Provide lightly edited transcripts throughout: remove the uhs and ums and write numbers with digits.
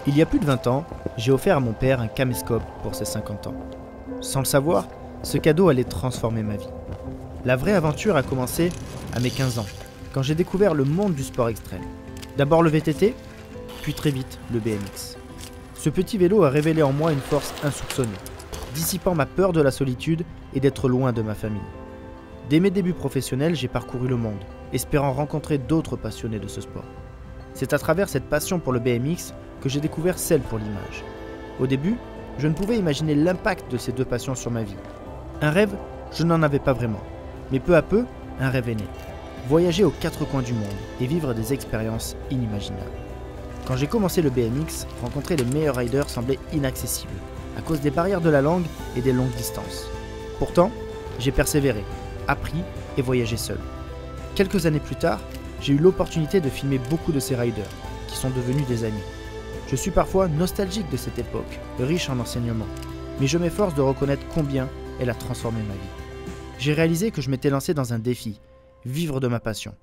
Il y a plus de 20 ans, j'ai offert à mon père un caméscope pour ses 50 ans. Sans le savoir, ce cadeau allait transformer ma vie. La vraie aventure a commencé à mes 15 ans, quand j'ai découvert le monde du sport extrême. D'abord le VTT, puis très vite le BMX. Ce petit vélo a révélé en moi une force insoupçonnée, dissipant ma peur de la solitude et d'être loin de ma famille. Dès mes débuts professionnels, j'ai parcouru le monde, espérant rencontrer d'autres passionnés de ce sport. C'est à travers cette passion pour le BMX que j'ai découvert celle pour l'image. Au début, je ne pouvais imaginer l'impact de ces deux passions sur ma vie. Un rêve, je n'en avais pas vraiment. Mais peu à peu, un rêve est né. Voyager aux quatre coins du monde et vivre des expériences inimaginables. Quand j'ai commencé le BMX, rencontrer les meilleurs riders semblait inaccessible, à cause des barrières de la langue et des longues distances. Pourtant, j'ai persévéré, appris et voyagé seul. Quelques années plus tard, j'ai eu l'opportunité de filmer beaucoup de ces riders, qui sont devenus des amis. Je suis parfois nostalgique de cette époque, riche en enseignements, mais je m'efforce de reconnaître combien elle a transformé ma vie. J'ai réalisé que je m'étais lancé dans un défi, vivre de ma passion.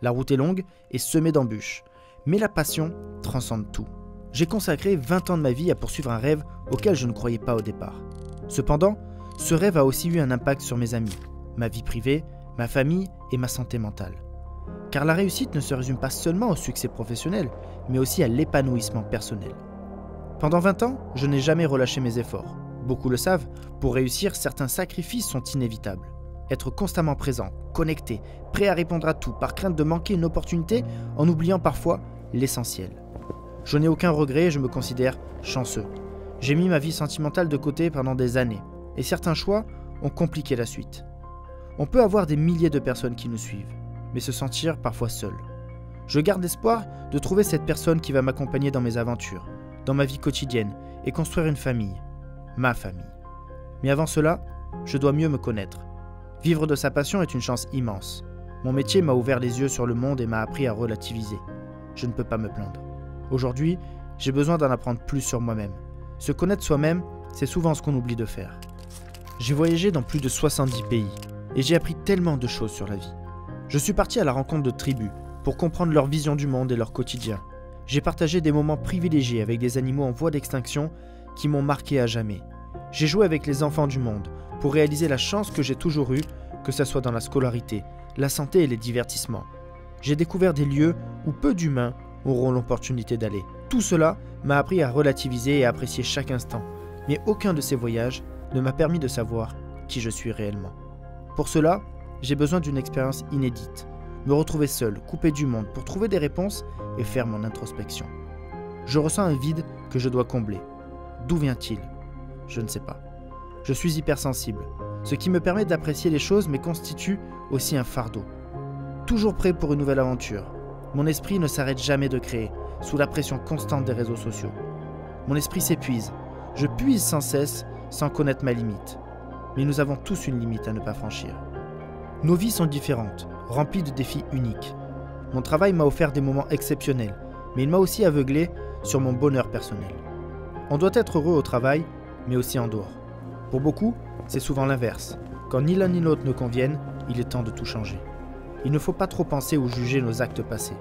La route est longue et semée d'embûches, mais la passion transcende tout. J'ai consacré 20 ans de ma vie à poursuivre un rêve auquel je ne croyais pas au départ. Cependant, ce rêve a aussi eu un impact sur mes amis, ma vie privée, ma famille et ma santé mentale. Car la réussite ne se résume pas seulement au succès professionnel, mais aussi à l'épanouissement personnel. Pendant 20 ans, je n'ai jamais relâché mes efforts. Beaucoup le savent, pour réussir, certains sacrifices sont inévitables. Être constamment présent, connecté, prêt à répondre à tout, par crainte de manquer une opportunité, en oubliant parfois l'essentiel. Je n'ai aucun regret et je me considère chanceux. J'ai mis ma vie sentimentale de côté pendant des années, et certains choix ont compliqué la suite. On peut avoir des milliers de personnes qui nous suivent, mais se sentir parfois seul. Je garde espoir de trouver cette personne qui va m'accompagner dans mes aventures, dans ma vie quotidienne, et construire une famille, ma famille. Mais avant cela, je dois mieux me connaître. Vivre de sa passion est une chance immense. Mon métier m'a ouvert les yeux sur le monde et m'a appris à relativiser. Je ne peux pas me plaindre. Aujourd'hui, j'ai besoin d'en apprendre plus sur moi-même. Se connaître soi-même, c'est souvent ce qu'on oublie de faire. J'ai voyagé dans plus de 70 pays et j'ai appris tellement de choses sur la vie. Je suis parti à la rencontre de tribus pour comprendre leur vision du monde et leur quotidien. J'ai partagé des moments privilégiés avec des animaux en voie d'extinction qui m'ont marqué à jamais. J'ai joué avec les enfants du monde pour réaliser la chance que j'ai toujours eue, que ce soit dans la scolarité, la santé et les divertissements. J'ai découvert des lieux où peu d'humains auront l'opportunité d'aller. Tout cela m'a appris à relativiser et à apprécier chaque instant, mais aucun de ces voyages ne m'a permis de savoir qui je suis réellement. Pour cela, j'ai besoin d'une expérience inédite, me retrouver seul, coupé du monde pour trouver des réponses et faire mon introspection. Je ressens un vide que je dois combler. D'où vient-il ? Je ne sais pas. Je suis hypersensible, ce qui me permet d'apprécier les choses mais constitue aussi un fardeau. Toujours prêt pour une nouvelle aventure, mon esprit ne s'arrête jamais de créer, sous la pression constante des réseaux sociaux. Mon esprit s'épuise, je puise sans cesse sans connaître ma limite. Mais nous avons tous une limite à ne pas franchir. Nos vies sont différentes, remplies de défis uniques. Mon travail m'a offert des moments exceptionnels, mais il m'a aussi aveuglé sur mon bonheur personnel. On doit être heureux au travail, mais aussi en dehors. Pour beaucoup, c'est souvent l'inverse. Quand ni l'un ni l'autre ne conviennent, il est temps de tout changer. Il ne faut pas trop penser ou juger nos actes passés,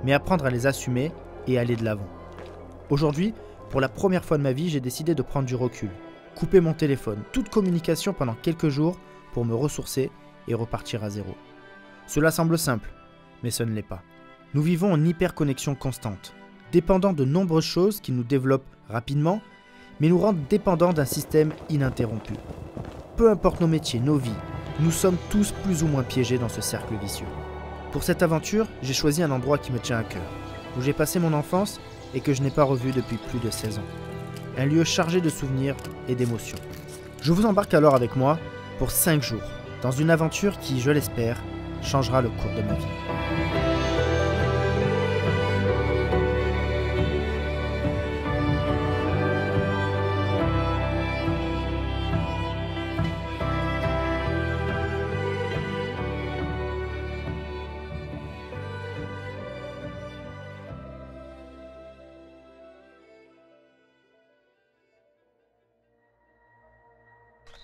mais apprendre à les assumer et aller de l'avant. Aujourd'hui, pour la première fois de ma vie, j'ai décidé de prendre du recul, couper mon téléphone, toute communication pendant quelques jours pour me ressourcer et repartir à zéro. Cela semble simple, mais ce ne l'est pas. Nous vivons en hyperconnexion constante, dépendant de nombreuses choses qui nous développent rapidement, mais nous rendent dépendants d'un système ininterrompu. Peu importe nos métiers, nos vies, nous sommes tous plus ou moins piégés dans ce cercle vicieux. Pour cette aventure, j'ai choisi un endroit qui me tient à cœur, où j'ai passé mon enfance et que je n'ai pas revu depuis plus de 16 ans. Un lieu chargé de souvenirs et d'émotions. Je vous embarque alors avec moi pour 5 jours, dans une aventure qui, je l'espère, changera le cours de ma vie.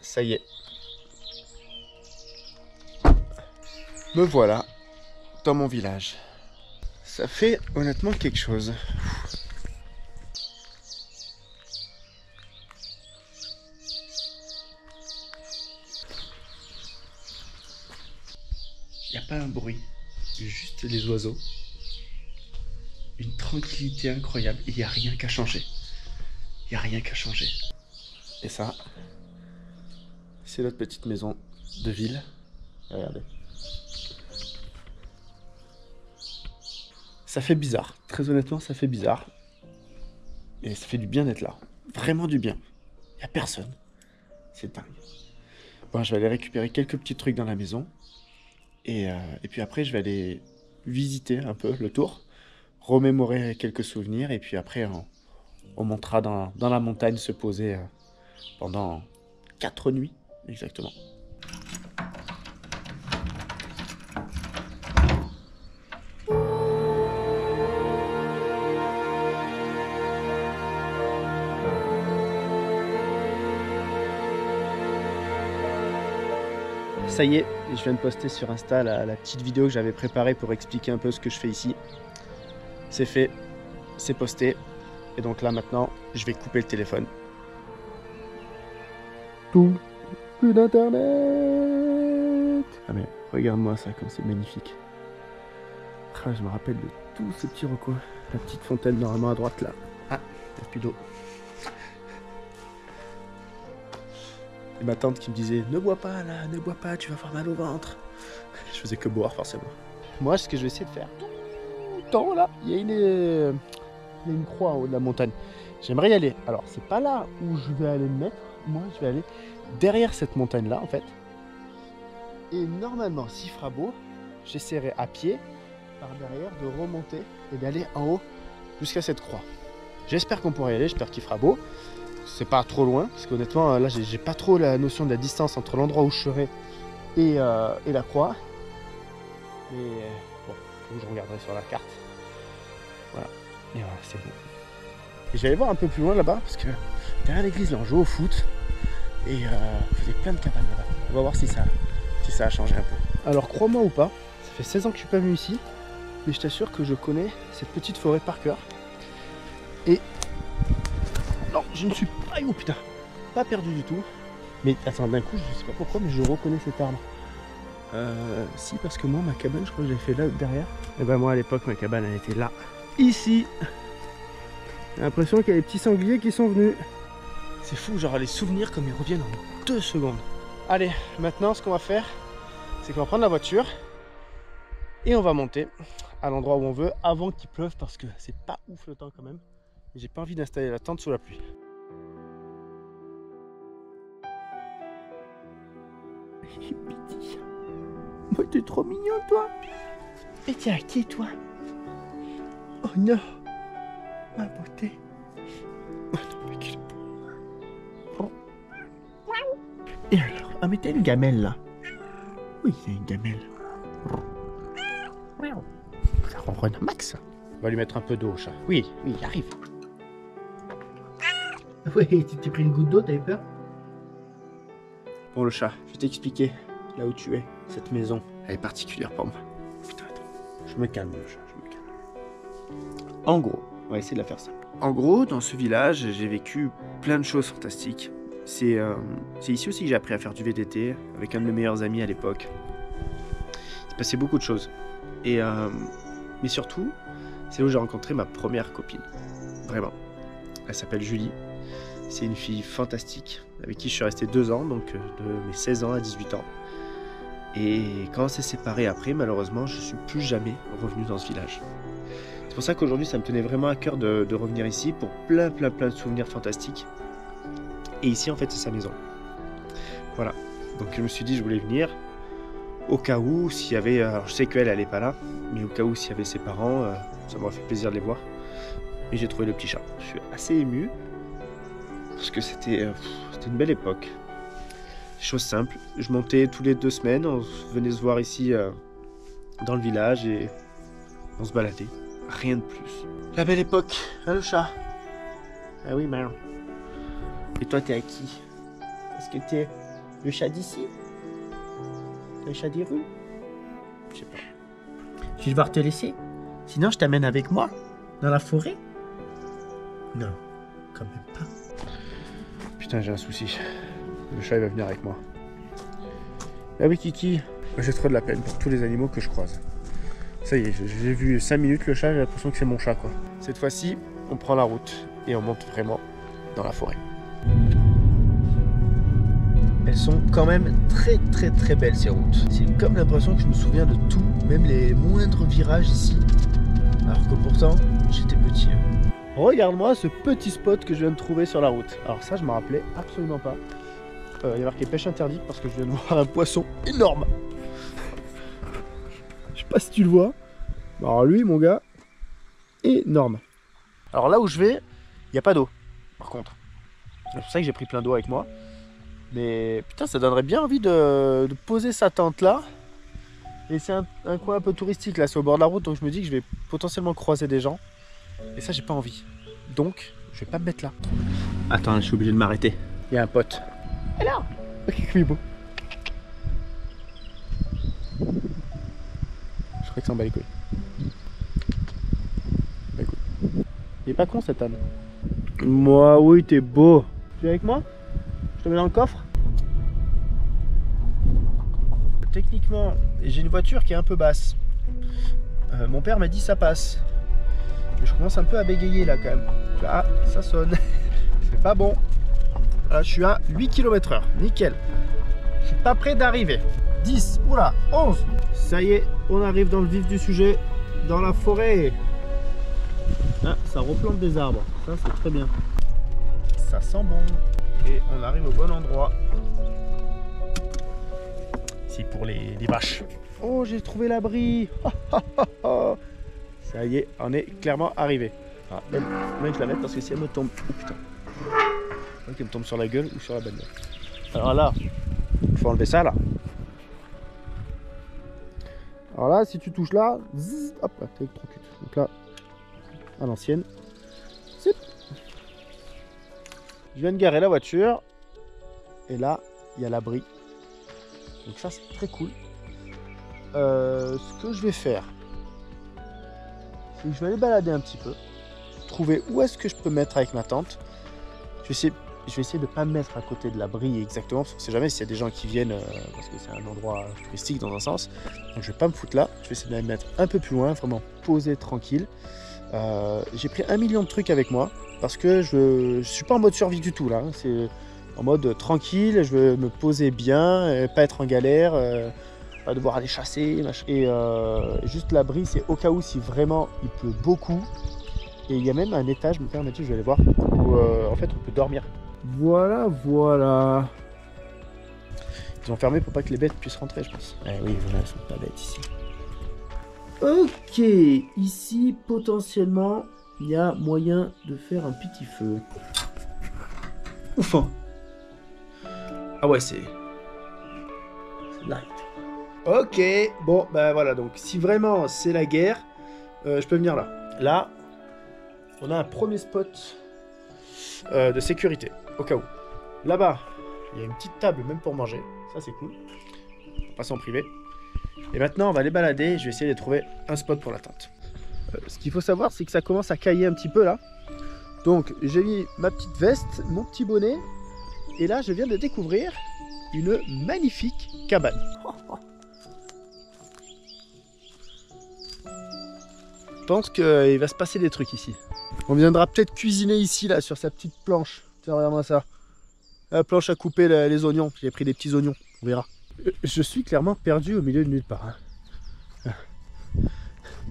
Ça y est. Me voilà dans mon village. Ça fait honnêtement quelque chose. Il n'y a pas un bruit, juste les oiseaux. Une tranquillité incroyable. Il n'y a rien qu'à changer. Il n'y a rien qu'à changer. Et ça, c'est notre petite maison de ville. Regardez. Ça fait bizarre. Très honnêtement, ça fait bizarre. Et ça fait du bien d'être là. Vraiment du bien. Il n'y a personne. C'est dingue. Bon, je vais aller récupérer quelques petits trucs dans la maison. Et puis après, je vais aller visiter un peu le tour. Remémorer quelques souvenirs. Et puis après, on montera dans la montagne se poser pendant 4 nuits. Exactement. Ça y est, je viens de poster sur Insta la petite vidéo que j'avais préparée pour expliquer un peu ce que je fais ici. C'est fait, c'est posté. Et donc là maintenant, je vais couper le téléphone. Tout, plus d'internet. Ah mais regarde-moi ça comme c'est magnifique. Ah, je me rappelle de tous ces petits recoins. La petite fontaine normalement à droite là. Ah, il n'y a plus d'eau. Et ma tante qui me disait ne bois pas là, ne bois pas, tu vas avoir mal au ventre. Je faisais que boire forcément. Moi, ce que je vais essayer de faire tout le temps là, il y a une croix en haut de la montagne. J'aimerais y aller. Alors, c'est pas là où je vais aller me mettre. Moi, je vais aller derrière cette montagne là en fait. Et normalement, s'il fera beau, j'essaierai à pied par derrière de remonter et d'aller en haut jusqu'à cette croix. J'espère qu'on pourra y aller, j'espère qu'il fera beau. C'est pas trop loin, parce qu'honnêtement, là, j'ai pas trop la notion de la distance entre l'endroit où je serai et la croix. Mais bon, je regarderai sur la carte. Voilà, et voilà, c'est bon. Et j'allais voir un peu plus loin là-bas, parce que derrière l'église, là, on joue au foot. Et on faisait plein de cabanes là-bas. On va voir si ça a changé un peu. Alors, crois-moi ou pas, ça fait 16 ans que je suis pas venu ici, mais je t'assure que je connais cette petite forêt par cœur. Et non, je ne suis pas... Oh putain, pas perdu du tout. Mais attends, d'un coup, je sais pas pourquoi, mais je reconnais cet arbre. Si, parce que moi, ma cabane, je crois que j'ai fait là, derrière. Et ben moi, à l'époque, ma cabane, elle était là. Ici. J'ai l'impression qu'il y a des petits sangliers qui sont venus. C'est fou, genre les souvenirs comme ils reviennent en 2 secondes. Allez, maintenant, ce qu'on va faire, c'est qu'on va prendre la voiture et on va monter à l'endroit où on veut avant qu'il pleuve, parce que c'est pas ouf le temps quand même. J'ai pas envie d'installer la tente sous la pluie. Petit. Oh, t'es trop mignon, toi. Mais t'es à qui, toi? Oh non, ma beauté. Oh non, mais qu'il est beau. Oh. Et alors? Ah, mais t'as une gamelle, là. Oui, il y a une gamelle. Ça ronronne un max. On va lui mettre un peu d'eau au chat. Oui, il arrive. Oui, tu t'es pris une goutte d'eau, t'avais peur? Bon, le chat, je vais t'expliquer là où tu es. Cette maison, elle est particulière pour moi. Putain, attends. Je me calme, le chat, je me calme. En gros, on va essayer de la faire simple. En gros, dans ce village, j'ai vécu plein de choses fantastiques. C'est ici aussi que j'ai appris à faire du VTT avec un de mes meilleurs amis à l'époque. Il s'est passé beaucoup de choses. Mais surtout, c'est là où j'ai rencontré ma première copine. Vraiment. Elle s'appelle Julie. C'est une fille fantastique avec qui je suis resté 2 ans, donc de mes 16 ans à 18 ans. Et quand on s'est séparés après, malheureusement, je ne suis plus jamais revenu dans ce village. C'est pour ça qu'aujourd'hui, ça me tenait vraiment à cœur de revenir ici pour plein de souvenirs fantastiques. Et ici, en fait, c'est sa maison. Voilà. Donc je me suis dit, je voulais venir au cas où, s'il y avait... Alors je sais qu'elle, elle n'est pas là, mais au cas où, s'il y avait ses parents, ça m'aurait fait plaisir de les voir. Et j'ai trouvé le petit chat. Je suis assez ému. Parce que c'était une belle époque. Chose simple, je montais tous les 2 semaines, on venait se voir ici dans le village et on se baladait. Rien de plus. La belle époque, hein, le chat? Ah oui, Marion. Et toi, t'es à qui? Est-ce que t'es le chat d'ici? T'es le chat des rues? Je sais pas. Je vais devoir te laisser. Sinon, je t'amène avec moi dans la forêt. Non, quand même pas. Putain, j'ai un souci. Le chat, il va venir avec moi. Ah oui, Kiki, j'ai trop de la peine pour tous les animaux que je croise. Ça y est, j'ai vu 5 minutes le chat, j'ai l'impression que c'est mon chat quoi. Cette fois-ci, on prend la route et on monte vraiment dans la forêt. Elles sont quand même très belles ces routes. C'est comme l'impression que je me souviens de tout, même les moindres virages ici. Alors que pourtant, j'étais petit. Regarde-moi ce petit spot que je viens de trouver sur la route. Alors ça, je me rappelais absolument pas. Il y a marqué pêche interdite parce que je viens de voir un poisson énorme. Je sais pas si tu le vois. Alors lui, mon gars, énorme. Alors là où je vais, il n'y a pas d'eau. Par contre, c'est pour ça que j'ai pris plein d'eau avec moi. Mais putain, ça donnerait bien envie de poser sa tente là. Et c'est un coin un peu touristique là, c'est au bord de la route, donc je me dis que je vais potentiellement croiser des gens. Et ça, j'ai pas envie. Donc, je vais pas me mettre là. Attends, je suis obligé de m'arrêter. Il y a un pote. Alors, ok, il est beau. Je crois que ça en bat les couilles. Bah écoute. Il est pas con cet âne. Moi, oui, t'es beau. Tu es avec moi? Je te mets dans le coffre. Techniquement, j'ai une voiture qui est un peu basse. Mon père m'a dit ça passe. Mais je commence un peu à bégayer là quand même. Ah, ça sonne. C'est pas bon. Là, je suis à 8 km/h. Nickel. Je suis pas près d'arriver. 10, oula, 11. Ça y est, on arrive dans le vif du sujet. Dans la forêt. Ah, ça replante des arbres. Ça, c'est très bien. Ça sent bon. Et on arrive au bon endroit. C'est pour les vaches. Oh, j'ai trouvé l'abri. Ça y est, on est clairement arrivé. Ah, même que je la mette parce que si elle me tombe... Oh putain. Elle me tombe sur la gueule ou sur la bagnole. Alors là, il faut enlever ça là. Alors là, si tu touches là, zzz, hop, t'es électrocute. Donc là, à l'ancienne. Je viens de garer la voiture. Et là, il y a l'abri. Donc ça, c'est très cool. Ce que je vais faire, c'est que je vais aller balader un petit peu. Trouver où est-ce que je peux mettre avec ma tente. Je vais essayer de ne pas me mettre à côté de l'abri exactement. Parce qu'on ne sait jamais s'il y a des gens qui viennent. Parce que c'est un endroit touristique dans un sens. Donc je ne vais pas me foutre là. Je vais essayer de me mettre un peu plus loin. Vraiment posé, tranquille. J'ai pris 1 million de trucs avec moi. Parce que je ne suis pas en mode survie du tout là. C'est en mode tranquille. Je veux me poser bien. Pas être en galère. Pas devoir aller chasser. Et juste l'abri, c'est au cas où si vraiment il pleut beaucoup. Et il y a même un étage, mon père m'a dit, je vais aller voir, où en fait on peut dormir. Voilà, voilà. Ils ont fermé pour pas que les bêtes puissent rentrer, je pense. Eh oui, voilà, elles sont pas bêtes ici. Ok, ici potentiellement il y a moyen de faire un petit feu. Ouf. Ah ouais, c'est light. Ok, bon, bah voilà, donc si vraiment c'est la guerre, je peux venir là. Là, on a un premier spot de sécurité, au cas où. Là-bas, il y a une petite table même pour manger, ça c'est cool. On va passer en privé. Et maintenant, on va aller balader, je vais essayer de trouver un spot pour la tente. Ce qu'il faut savoir, c'est que ça commence à cailler un petit peu là. Donc, j'ai mis ma petite veste, mon petit bonnet, et là, je viens de découvrir une magnifique cabane. Je pense qu'il va se passer des trucs ici. On viendra peut-être cuisiner ici, là, sur sa petite planche. Tiens, regarde-moi ça. La planche à couper les oignons. J'ai pris des petits oignons, on verra. Je suis clairement perdu au milieu de nulle part. Hein.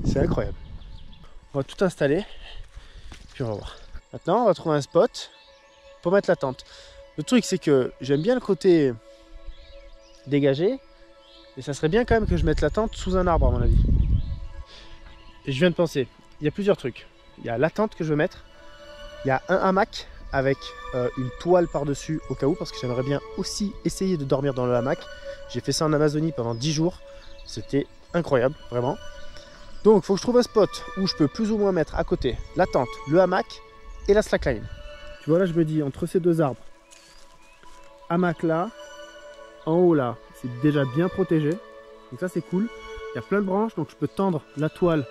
C'est incroyable. On va tout installer, puis on va voir. Maintenant, on va trouver un spot pour mettre la tente. Le truc, c'est que j'aime bien le côté dégagé, et ça serait bien quand même que je mette la tente sous un arbre, à mon avis. Et je viens de penser, il y a plusieurs trucs. Il y a la tente que je veux mettre, il y a un hamac avec une toile par-dessus au cas où, parce que j'aimerais bien aussi essayer de dormir dans le hamac. J'ai fait ça en Amazonie pendant 10 jours, c'était incroyable, vraiment. Donc il faut que je trouve un spot où je peux plus ou moins mettre à côté la tente, le hamac et la slackline. Tu vois là, je me dis, entre ces deux arbres, hamac là, en haut là, c'est déjà bien protégé, donc ça c'est cool. Il y a plein de branches, donc je peux tendre la toile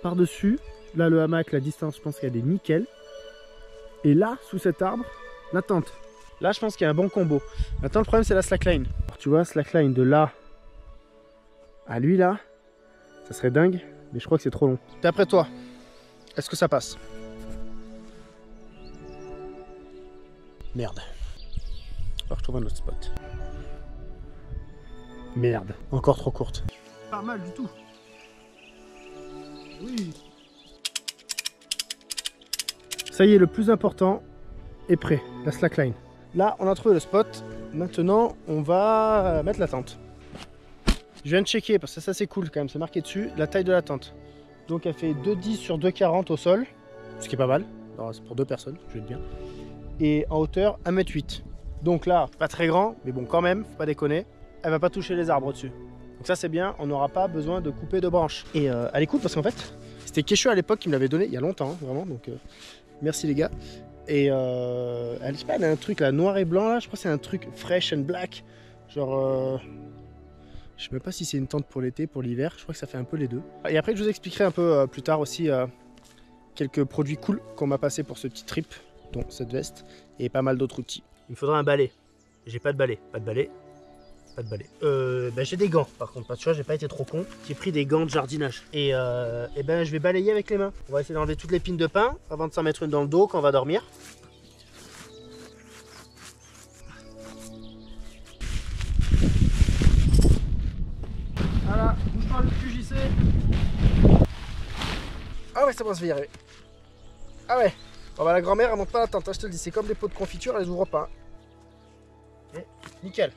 par-dessus. Là, le hamac, la distance, je pense qu'elle est nickel. Et là, sous cet arbre, la tente. Là, je pense qu'il y a un bon combo. Maintenant, le problème, c'est la slackline. tu vois, slackline de là à lui là, ça serait dingue, mais je crois que c'est trop long. D'après toi, est-ce que ça passe? Merde. Alors je trouve un autre spot. Merde, encore trop courte. Pas mal du tout. Oui. Ça y est, le plus important est prêt, la slackline. Là, on a trouvé le spot. Maintenant, on va mettre la tente. Je viens de checker, parce que ça c'est cool quand même, c'est marqué dessus, la taille de la tente. Donc elle fait 2,10 sur 2,40 au sol, ce qui est pas mal. C'est pour 2 personnes, je vais être bien. Et en hauteur, 1,8 m. Donc là, pas très grand, mais bon quand même, faut pas déconner. Elle va pas toucher les arbres au-dessus. Donc ça c'est bien, on n'aura pas besoin de couper de branches. Et elle est cool parce qu'en fait, c'était Keshu à l'époque qui me l'avait donné, il y a longtemps, hein, vraiment, donc merci les gars. Et elle, je sais pas, elle a un truc là, noir et blanc là, je crois que c'est un truc fresh and black. Genre, je sais même pas si c'est une tente pour l'été, pour l'hiver, je crois que ça fait un peu les deux. Et après je vous expliquerai un peu plus tard aussi quelques produits cool qu'on m'a passé pour ce petit trip, dont cette veste, et pas mal d'autres outils. Il me faudra un balai. J'ai pas de balai, pas de balai. Pas de balai. J'ai des gants par contre, tu vois, j'ai pas été trop con. J'ai pris des gants de jardinage. Et ben je vais balayer avec les mains. On va essayer d'enlever toutes les pines de pin avant de s'en mettre une dans le dos quand on va dormir. Voilà, bouge-toi le cul, JC. Ah ouais, c'est bon, je vais y arriver. Ah ouais. Bon bah la grand-mère elle monte pas la tente, hein, je te le dis, c'est comme des pots de confiture, elle les ouvre pas. Et nickel.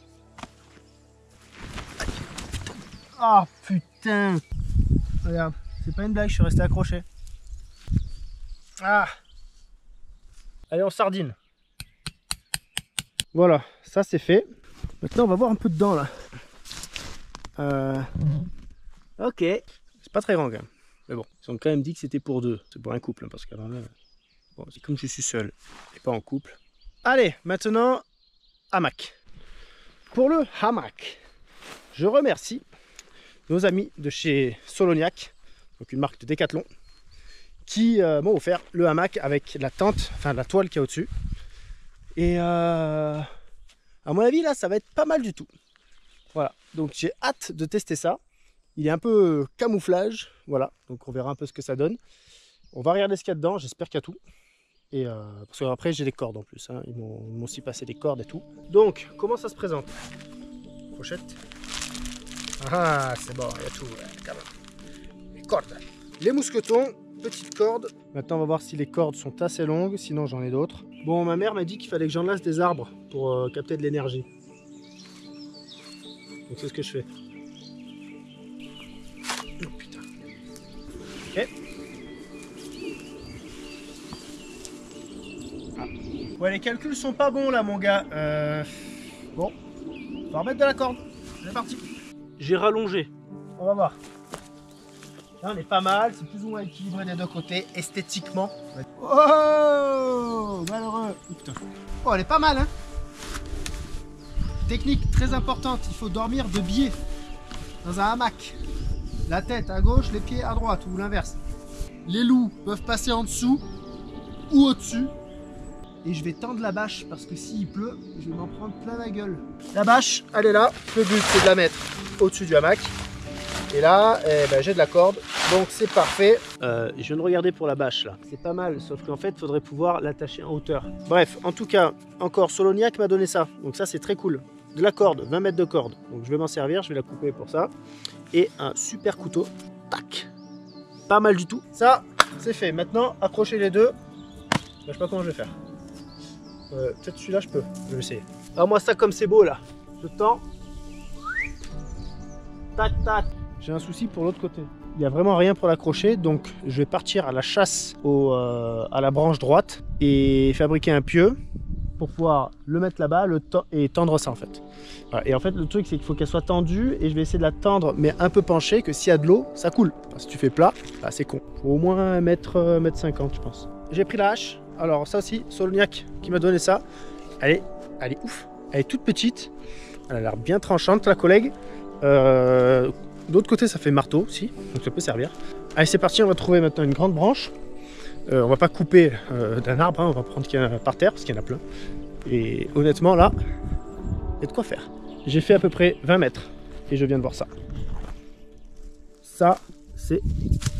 Ah putain. Regarde, c'est pas une blague, je suis resté accroché. Ah. Allez, on sardine. Voilà, ça c'est fait. Maintenant on va voir un peu dedans là. Ok. C'est pas très grand quand même. Mais bon, ils ont quand même dit que c'était pour 2. C'est pour un couple, hein, parce que alors là, bon, c'est comme je suis seul et pas en couple. Allez, maintenant, hamac. Pour le hamac, je remercie nos amis de chez Soloniac, donc une marque de Décathlon, qui m'ont offert le hamac avec la tente, enfin la toile qu'il y a au-dessus. Et à mon avis, là, ça va être pas mal du tout. Voilà, donc j'ai hâte de tester ça. Il est un peu camouflage, voilà, donc on verra un peu ce que ça donne. On va regarder ce qu'il y a dedans, j'espère qu'il y a tout. Et parce qu'après j'ai les cordes en plus, hein. Ils m'ont aussi passé des cordes et tout. Donc, comment ça se présente? Pochette. Ah, c'est bon, il y a tout, quand même. Les cordes. Les mousquetons, petite corde. Maintenant, on va voir si les cordes sont assez longues, sinon j'en ai d'autres. Bon, ma mère m'a dit qu'il fallait que j'enlace des arbres pour capter de l'énergie. Donc c'est ce que je fais. Oh putain. Ok. Ah. Ouais, les calculs sont pas bons là, mon gars. Bon, on va remettre de la corde. C'est parti. J'ai rallongé. On va voir. Là, on est pas mal. C'est plus ou moins équilibré des deux côtés, esthétiquement. Oh, malheureux. Oh, putain. Oh, elle est pas mal, hein. Technique très importante. Il faut dormir de biais dans un hamac. La tête à gauche, les pieds à droite ou l'inverse. Les loups peuvent passer en dessous ou au-dessus. Et je vais tendre la bâche parce que s'il pleut, je vais m'en prendre plein la gueule. La bâche, elle est là. Le but, c'est de la mettre au-dessus du hamac. Et là, j'ai de la corde. Donc c'est parfait. Je viens de regarder pour la bâche là. C'est pas mal, sauf qu'en fait, il faudrait pouvoir l'attacher en hauteur. Bref, en tout cas, encore Soloniac m'a donné ça. Donc ça, c'est très cool. De la corde, 20 mètres de corde. Donc je vais m'en servir, je vais la couper pour ça. Et un super couteau. Tac. Pas mal du tout. Ça, c'est fait. Maintenant, accrocher les deux. Je sais pas comment je vais faire. Peut-être celui-là, je peux. Je vais essayer. Alors moi, ça comme c'est beau là. Je tends. Tac, tac. J'ai un souci pour l'autre côté. Il n'y a vraiment rien pour l'accrocher, donc je vais partir à la chasse à la branche droite et fabriquer un pieu pour pouvoir le mettre là-bas et tendre ça en fait. Voilà. Et en fait le truc c'est qu'il faut qu'elle soit tendue et je vais essayer de la tendre mais un peu penchée, que s'il y a de l'eau ça coule. Si tu fais plat, bah, c'est con. Faut au moins 1,50 m je pense. J'ai pris la hache, alors ça aussi Soloniac qui m'a donné ça. Elle est ouf, elle est toute petite, elle a l'air bien tranchante la collègue. D'autre côté ça fait marteau aussi, donc ça peut servir. Allez c'est parti, on va trouver maintenant une grande branche. On va pas couper d'un arbre, hein, on va prendre qu'il y en a par terre parce qu'il y en a plein. Et honnêtement là, il y a de quoi faire. j'ai fait à peu près 20 mètres et je viens de voir ça. Ça, c'est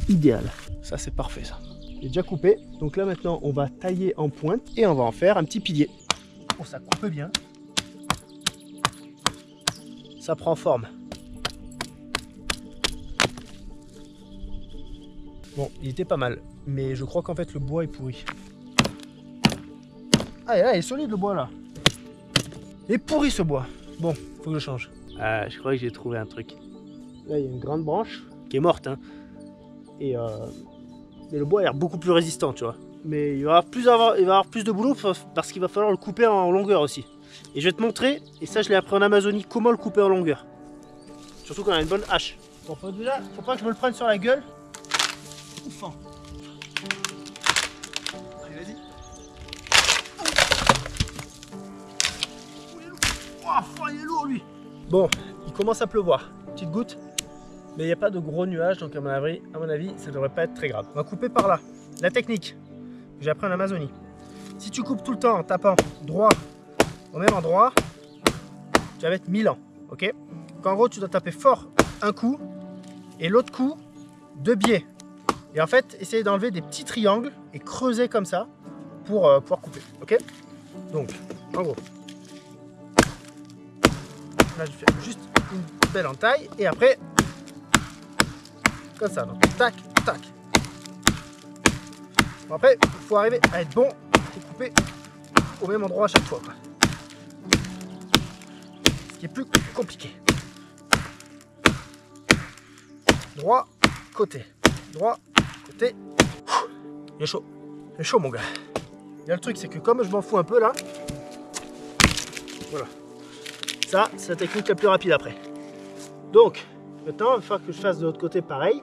idéal. Ça, c'est parfait, ça. J'ai déjà coupé. Donc là, maintenant, on va tailler en pointe et on va en faire un petit pilier. Oh, ça coupe bien. Ça prend forme. Bon, il était pas mal. Mais je crois qu'en fait, le bois est pourri. Ah, et là, il est solide, le bois, là. Il est pourri, ce bois. Bon, faut que je change. Ah, je crois que j'ai trouvé un truc. Là, il y a une grande branche qui est morte, hein. Et le bois a l'air beaucoup plus résistant, tu vois. Mais il va y avoir plus de boulot parce qu'il va falloir le couper en longueur aussi. Et je vais te montrer, et ça je l'ai appris en Amazonie, comment le couper en longueur. Surtout quand on a une bonne hache. Bon, déjà, faut pas que je me le prenne sur la gueule. Ouf, hein. Allez, vas-y. Oh, il est lourd, lui. Bon, il commence à pleuvoir. Petite goutte. Mais il n'y a pas de gros nuages, donc à mon avis, ça devrait pas être très grave. On va couper par là. La technique que j'ai appris en Amazonie. Si tu coupes tout le temps en tapant droit au même endroit, tu vas mettre 1000 ans. Ok? Donc en gros, tu dois taper fort un coup et l'autre coup de biais. Et en fait, essayer d'enlever des petits triangles et creuser comme ça pour pouvoir couper. Ok? Donc, en gros, là je fais juste une belle entaille et après, comme ça. Donc, tac, tac. Bon, après, il faut arriver à être bon et couper au même endroit à chaque fois, quoi. Ce qui est plus compliqué. Droit, côté. Droit, côté. Il est chaud. Il est chaud, mon gars. Il y a le truc, c'est que comme je m'en fous un peu là, voilà. Ça, c'est la technique la plus rapide après. Donc, maintenant, il va falloir que je fasse de l'autre côté pareil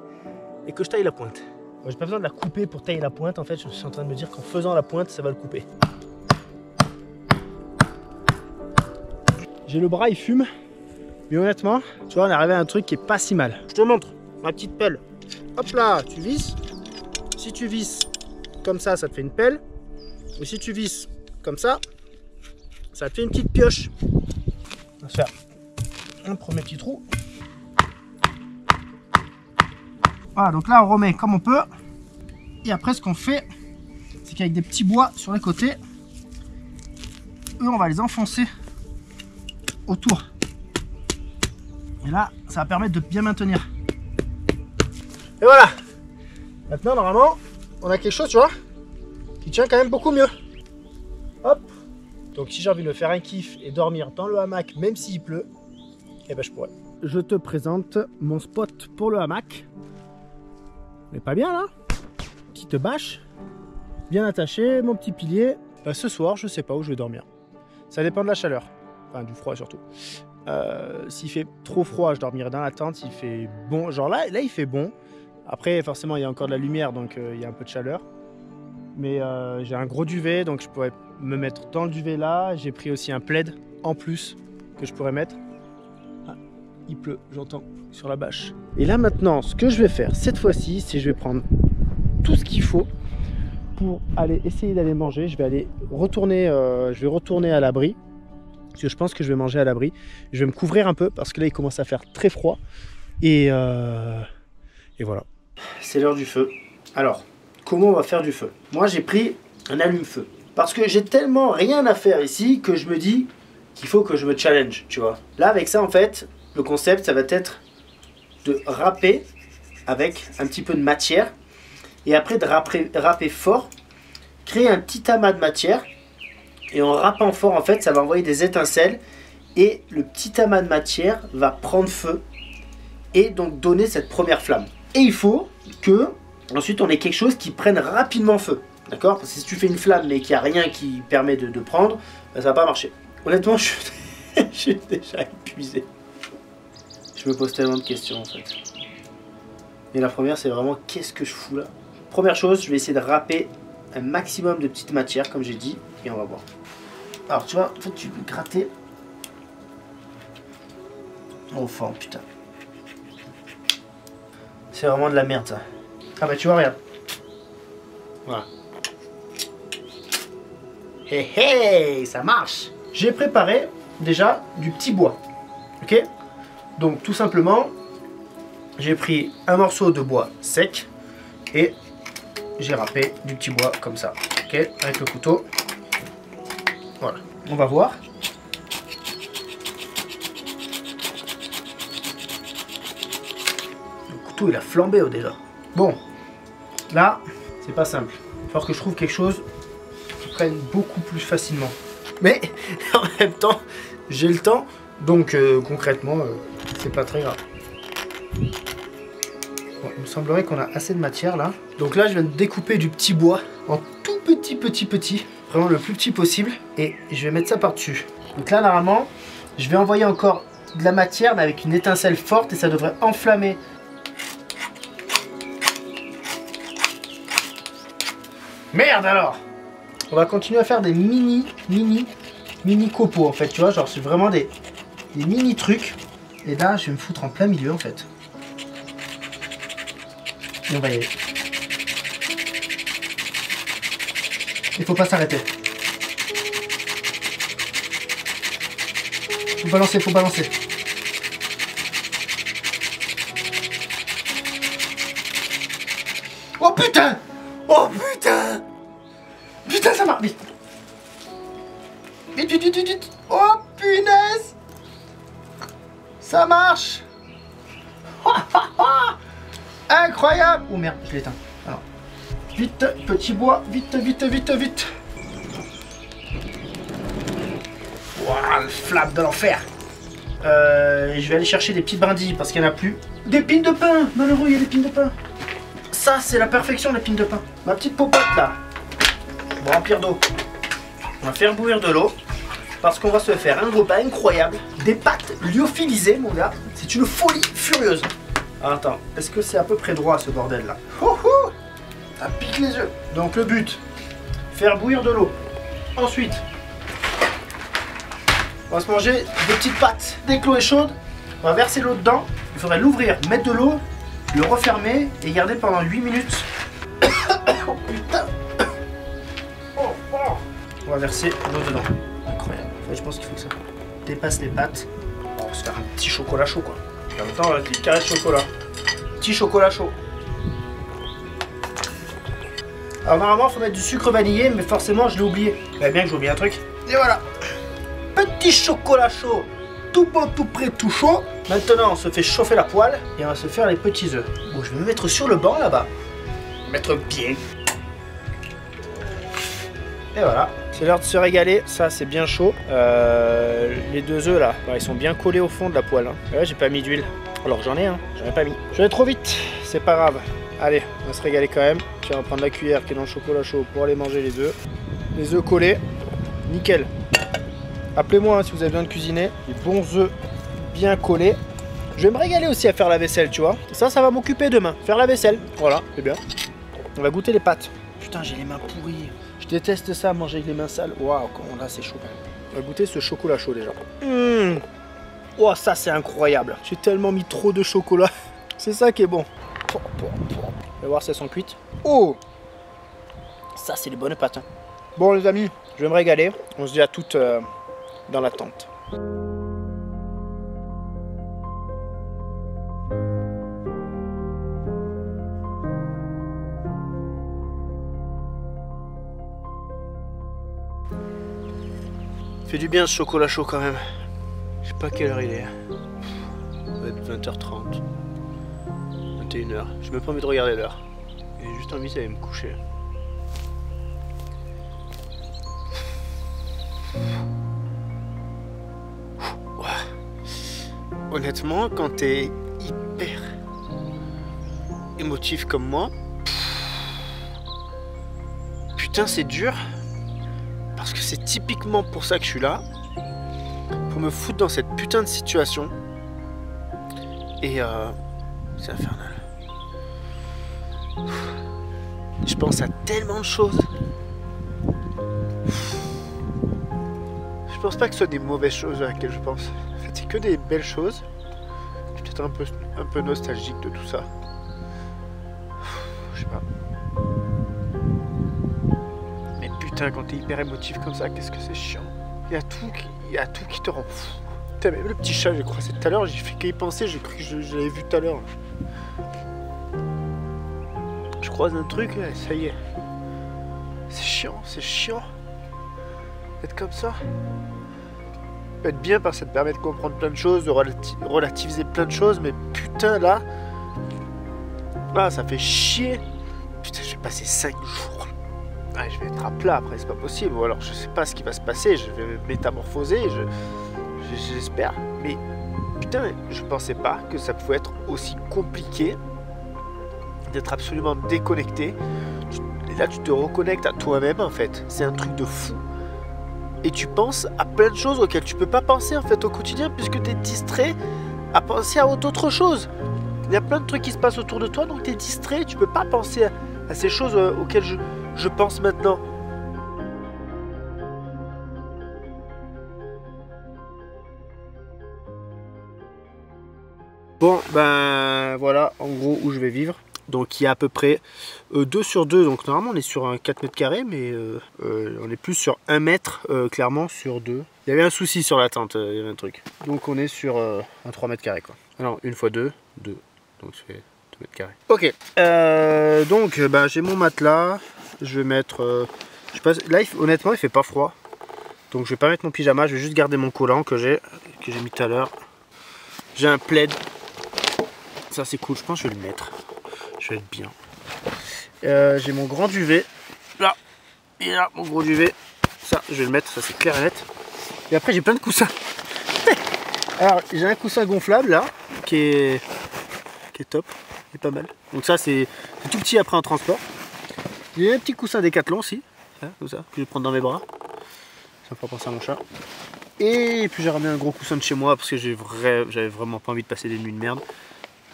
et que je taille la pointe. J'ai pas besoin de la couper pour tailler la pointe. En fait, je suis en train de me dire qu'en faisant la pointe, ça va le couper. J'ai le bras, il fume. Mais honnêtement, tu vois, on est arrivé à un truc qui est pas si mal. Je te montre ma petite pelle. Hop là, tu visses. Si tu visses comme ça te fait une pelle. Ou si tu visses comme ça te fait une petite pioche. On va se faire un premier petit trou. Voilà, donc là on remet comme on peut. Et après ce qu'on fait, c'est qu'avec des petits bois sur les côtés, eux on va les enfoncer autour. Et là, ça va permettre de bien maintenir. Et voilà. Maintenant, normalement, on a quelque chose, tu vois, qui tient quand même beaucoup mieux. Hop. Donc si j'ai envie de me faire un kiff et dormir dans le hamac, même s'il pleut, eh ben je pourrais. Je te présente mon spot pour le hamac. Mais pas bien là. Petite bâche, bien attachée, mon petit pilier. Bah, ce soir, je sais pas où je vais dormir. Ça dépend de la chaleur, enfin du froid surtout. S'il fait trop froid, je dormirai dans la tente. S'il fait bon, genre là il fait bon. Après, forcément, il y a encore de la lumière, donc il y a un peu de chaleur. Mais j'ai un gros duvet, donc je pourrais me mettre dans le duvet là. J'ai pris aussi un plaid en plus que je pourrais mettre. Ah, il pleut, j'entends, sur la bâche. Et là maintenant, ce que je vais faire cette fois-ci, c'est que je vais prendre tout ce qu'il faut pour aller essayer d'aller manger. Je vais retourner à l'abri. Parce que je pense que je vais manger à l'abri. Je vais me couvrir un peu parce que là il commence à faire très froid. Et voilà. C'est l'heure du feu. Alors, comment on va faire du feu? Moi j'ai pris un allume-feu. Parce que j'ai tellement rien à faire ici que je me dis qu'il faut que je me challenge, tu vois. Là avec ça en fait, le concept ça va être de râper avec un petit peu de matière. Et après de râper fort, créer un petit amas de matière. Et en râpant fort, en fait, ça va envoyer des étincelles. Et le petit amas de matière va prendre feu. Et donc donner cette première flamme. Et il faut que, ensuite, on ait quelque chose qui prenne rapidement feu. D'accord? Parce que si tu fais une flamme mais qu'il n'y a rien qui permet de prendre, ben, ça va pas marcher. Honnêtement, je suis déjà épuisé. Je me pose tellement de questions, en fait. Et la première, c'est vraiment, qu'est-ce que je fous là? Première chose, je vais essayer de râper un maximum de petites matières, comme j'ai dit. Et on va voir. Alors tu vois, en fait tu peux gratter au fond, putain. C'est vraiment de la merde ça. Ah bah tu vois, regarde. Voilà. Hé hé, ça marche. J'ai préparé déjà du petit bois. Donc tout simplement, j'ai pris un morceau de bois sec et j'ai râpé du petit bois comme ça, ok, avec le couteau. Voilà, on va voir. Le couteau il a flambé déjà. Bon, là, c'est pas simple. Il va falloir que je trouve quelque chose qui prenne beaucoup plus facilement. Mais en même temps, j'ai le temps, donc concrètement, c'est pas très grave. Bon, il me semblerait qu'on a assez de matière là. Donc là, je viens de découper du petit bois en tout petit. Vraiment le plus petit possible. Et je vais mettre ça par-dessus. Donc là, normalement, je vais envoyer encore de la matière, mais avec une étincelle forte et ça devrait enflammer. Merde alors! On va continuer à faire des mini copeaux en fait, tu vois, genre c'est vraiment des mini trucs. Et là, je vais me foutre en plein milieu en fait. Et on va y aller. Il faut pas s'arrêter. Faut balancer, faut balancer. Oh putain! Oh putain! Putain, ça marche! Vite! Vite! Oh punaise! Ça marche! Incroyable! Oh merde, je l'éteins. Alors, vite, petit bois, vite! Waouh, le flamme de l'enfer! Je vais aller chercher des petites brindilles parce qu'il n'y en a plus. Des pines de pain! Malheureux, il y a des pines de pain. Ça, c'est la perfection, les pines de pain. Ma petite popote là. On va remplir d'eau. On va faire bouillir de l'eau. Parce qu'on va se faire un repas incroyable. Des pâtes lyophilisées, mon gars. C'est une folie furieuse. Alors, attends, est-ce que c'est à peu près droit ce bordel là? Ça pique les yeux. Donc le but, faire bouillir de l'eau. Ensuite, on va se manger des petites pâtes. Dès que l'eau est chaude, on va verser l'eau dedans. Il faudrait l'ouvrir, mettre de l'eau, le refermer et garder pendant 8 minutes. Oh putain. On va verser l'eau dedans. Incroyable. Ouais, je pense qu'il faut que ça dépasse les pâtes. On va se faire un petit chocolat chaud quoi. Et en même temps, on va mettre des carrés de chocolat. Petit chocolat chaud. Alors normalement, il faut mettre du sucre vanillé, mais forcément, je l'ai oublié. Il va bien que j'ai oublié un truc. Et voilà. Petit chocolat chaud. Tout beau, tout prêt, tout chaud. Maintenant, on se fait chauffer la poêle et on va se faire les petits œufs. Bon, je vais me mettre sur le banc là-bas. Mettre bien. Et voilà. C'est l'heure de se régaler. Ça, c'est bien chaud. Les deux œufs là, ils sont bien collés au fond de la poêle. Hein. Là, j'ai pas mis d'huile. Alors j'en ai, hein. J'en ai pas mis. Je vais trop vite. C'est pas grave. Allez, on va se régaler quand même. Tiens, on va prendre la cuillère qui est dans le chocolat chaud pour aller manger les œufs. Les œufs collés. Nickel. Appelez-moi hein, si vous avez besoin de cuisiner. Les bons œufs bien collés. Je vais me régaler aussi à faire la vaisselle, tu vois. Ça va m'occuper demain. Faire la vaisselle. Voilà, c'est bien. On va goûter les pâtes. Putain, j'ai les mains pourries. Je déteste ça, manger avec les mains sales. Waouh, là c'est chaud. On va goûter ce chocolat chaud déjà. Oh, ça c'est incroyable. J'ai tellement mis trop de chocolat. C'est ça qui est bon. On va voir si elles sont cuites. Oh, ça c'est les bonnes pâtes. Hein. Bon les amis, je vais me régaler. On se dit à toutes dans la tente. Fait du bien ce chocolat chaud quand même. Je sais pas quelle heure il est. Il va être 20h30. 21h. J'ai même pas envie de regarder l'heure. J'ai juste envie d'aller me coucher. Honnêtement, quand t'es hyper émotif comme moi, putain c'est dur. Parce que c'est typiquement pour ça que je suis là. Pour me foutre dans cette putain de situation. Et c'est infernal. Je pense à tellement de choses. Je pense pas que ce soit des mauvaises choses à laquelle je pense. En fait, c'est que des belles choses. Je suis peut-être un peu nostalgique de tout ça. Je sais pas. Mais putain, quand t'es hyper émotif comme ça, qu'est-ce que c'est chiant. Il y a tout qui te rend fou. Putain, mais le petit chat, j'ai croisé tout à l'heure, j'ai fait qu'y penser, j'ai cru que je l'avais vu tout à l'heure. Je croise un truc, ça y est. C'est chiant. Être comme ça. Ça peut être bien parce que ça te permet de comprendre plein de choses, de relativiser plein de choses, mais putain là. Là, ça fait chier. Putain, je vais passer 5 jours. Ouais, je vais être à plat après, c'est pas possible. Ou alors je sais pas ce qui va se passer, je vais me métamorphoser, j'espère. Mais putain, je pensais pas que ça pouvait être aussi compliqué d'être absolument déconnecté. Et là, tu te reconnectes à toi-même en fait. C'est un truc de fou. Et tu penses à plein de choses auxquelles tu peux pas penser en fait au quotidien puisque tu es distrait à penser à autre chose. Il y a plein de trucs qui se passent autour de toi, donc tu es distrait, tu peux pas penser à ces choses auxquelles je pense maintenant. Bon, ben voilà en gros où je vais vivre. Donc il y a à peu près 2 sur 2, donc normalement on est sur un 4 mètres carrés, mais on est plus sur 1 mètre, clairement sur 2. Il y avait un souci sur la tente, il y avait un truc. Donc on est sur un 3 mètres carrés quoi. Alors 1 fois 2, 2. Donc ça fait 2 mètres carrés. Ok, donc bah, j'ai mon matelas, je vais mettre... là honnêtement il fait pas froid. Donc je vais pas mettre mon pyjama, je vais juste garder mon collant que j'ai mis tout à l'heure. J'ai un plaid. Ça c'est cool, je pense que je vais le mettre. Je vais être bien. J'ai mon grand duvet. Là. Et là, mon gros duvet. Ça, je vais le mettre, ça c'est clair et net. Et après j'ai plein de coussins. Alors j'ai un coussin gonflable là, qui est top, qui est pas mal. Donc ça c'est tout petit après en transport. J'ai un petit coussin Décathlon aussi, hein, comme ça, que je vais prendre dans mes bras. Ça me fera penser à mon chat. Et puis j'ai ramené un gros coussin de chez moi parce que j'avais vraiment pas envie de passer des nuits de merde.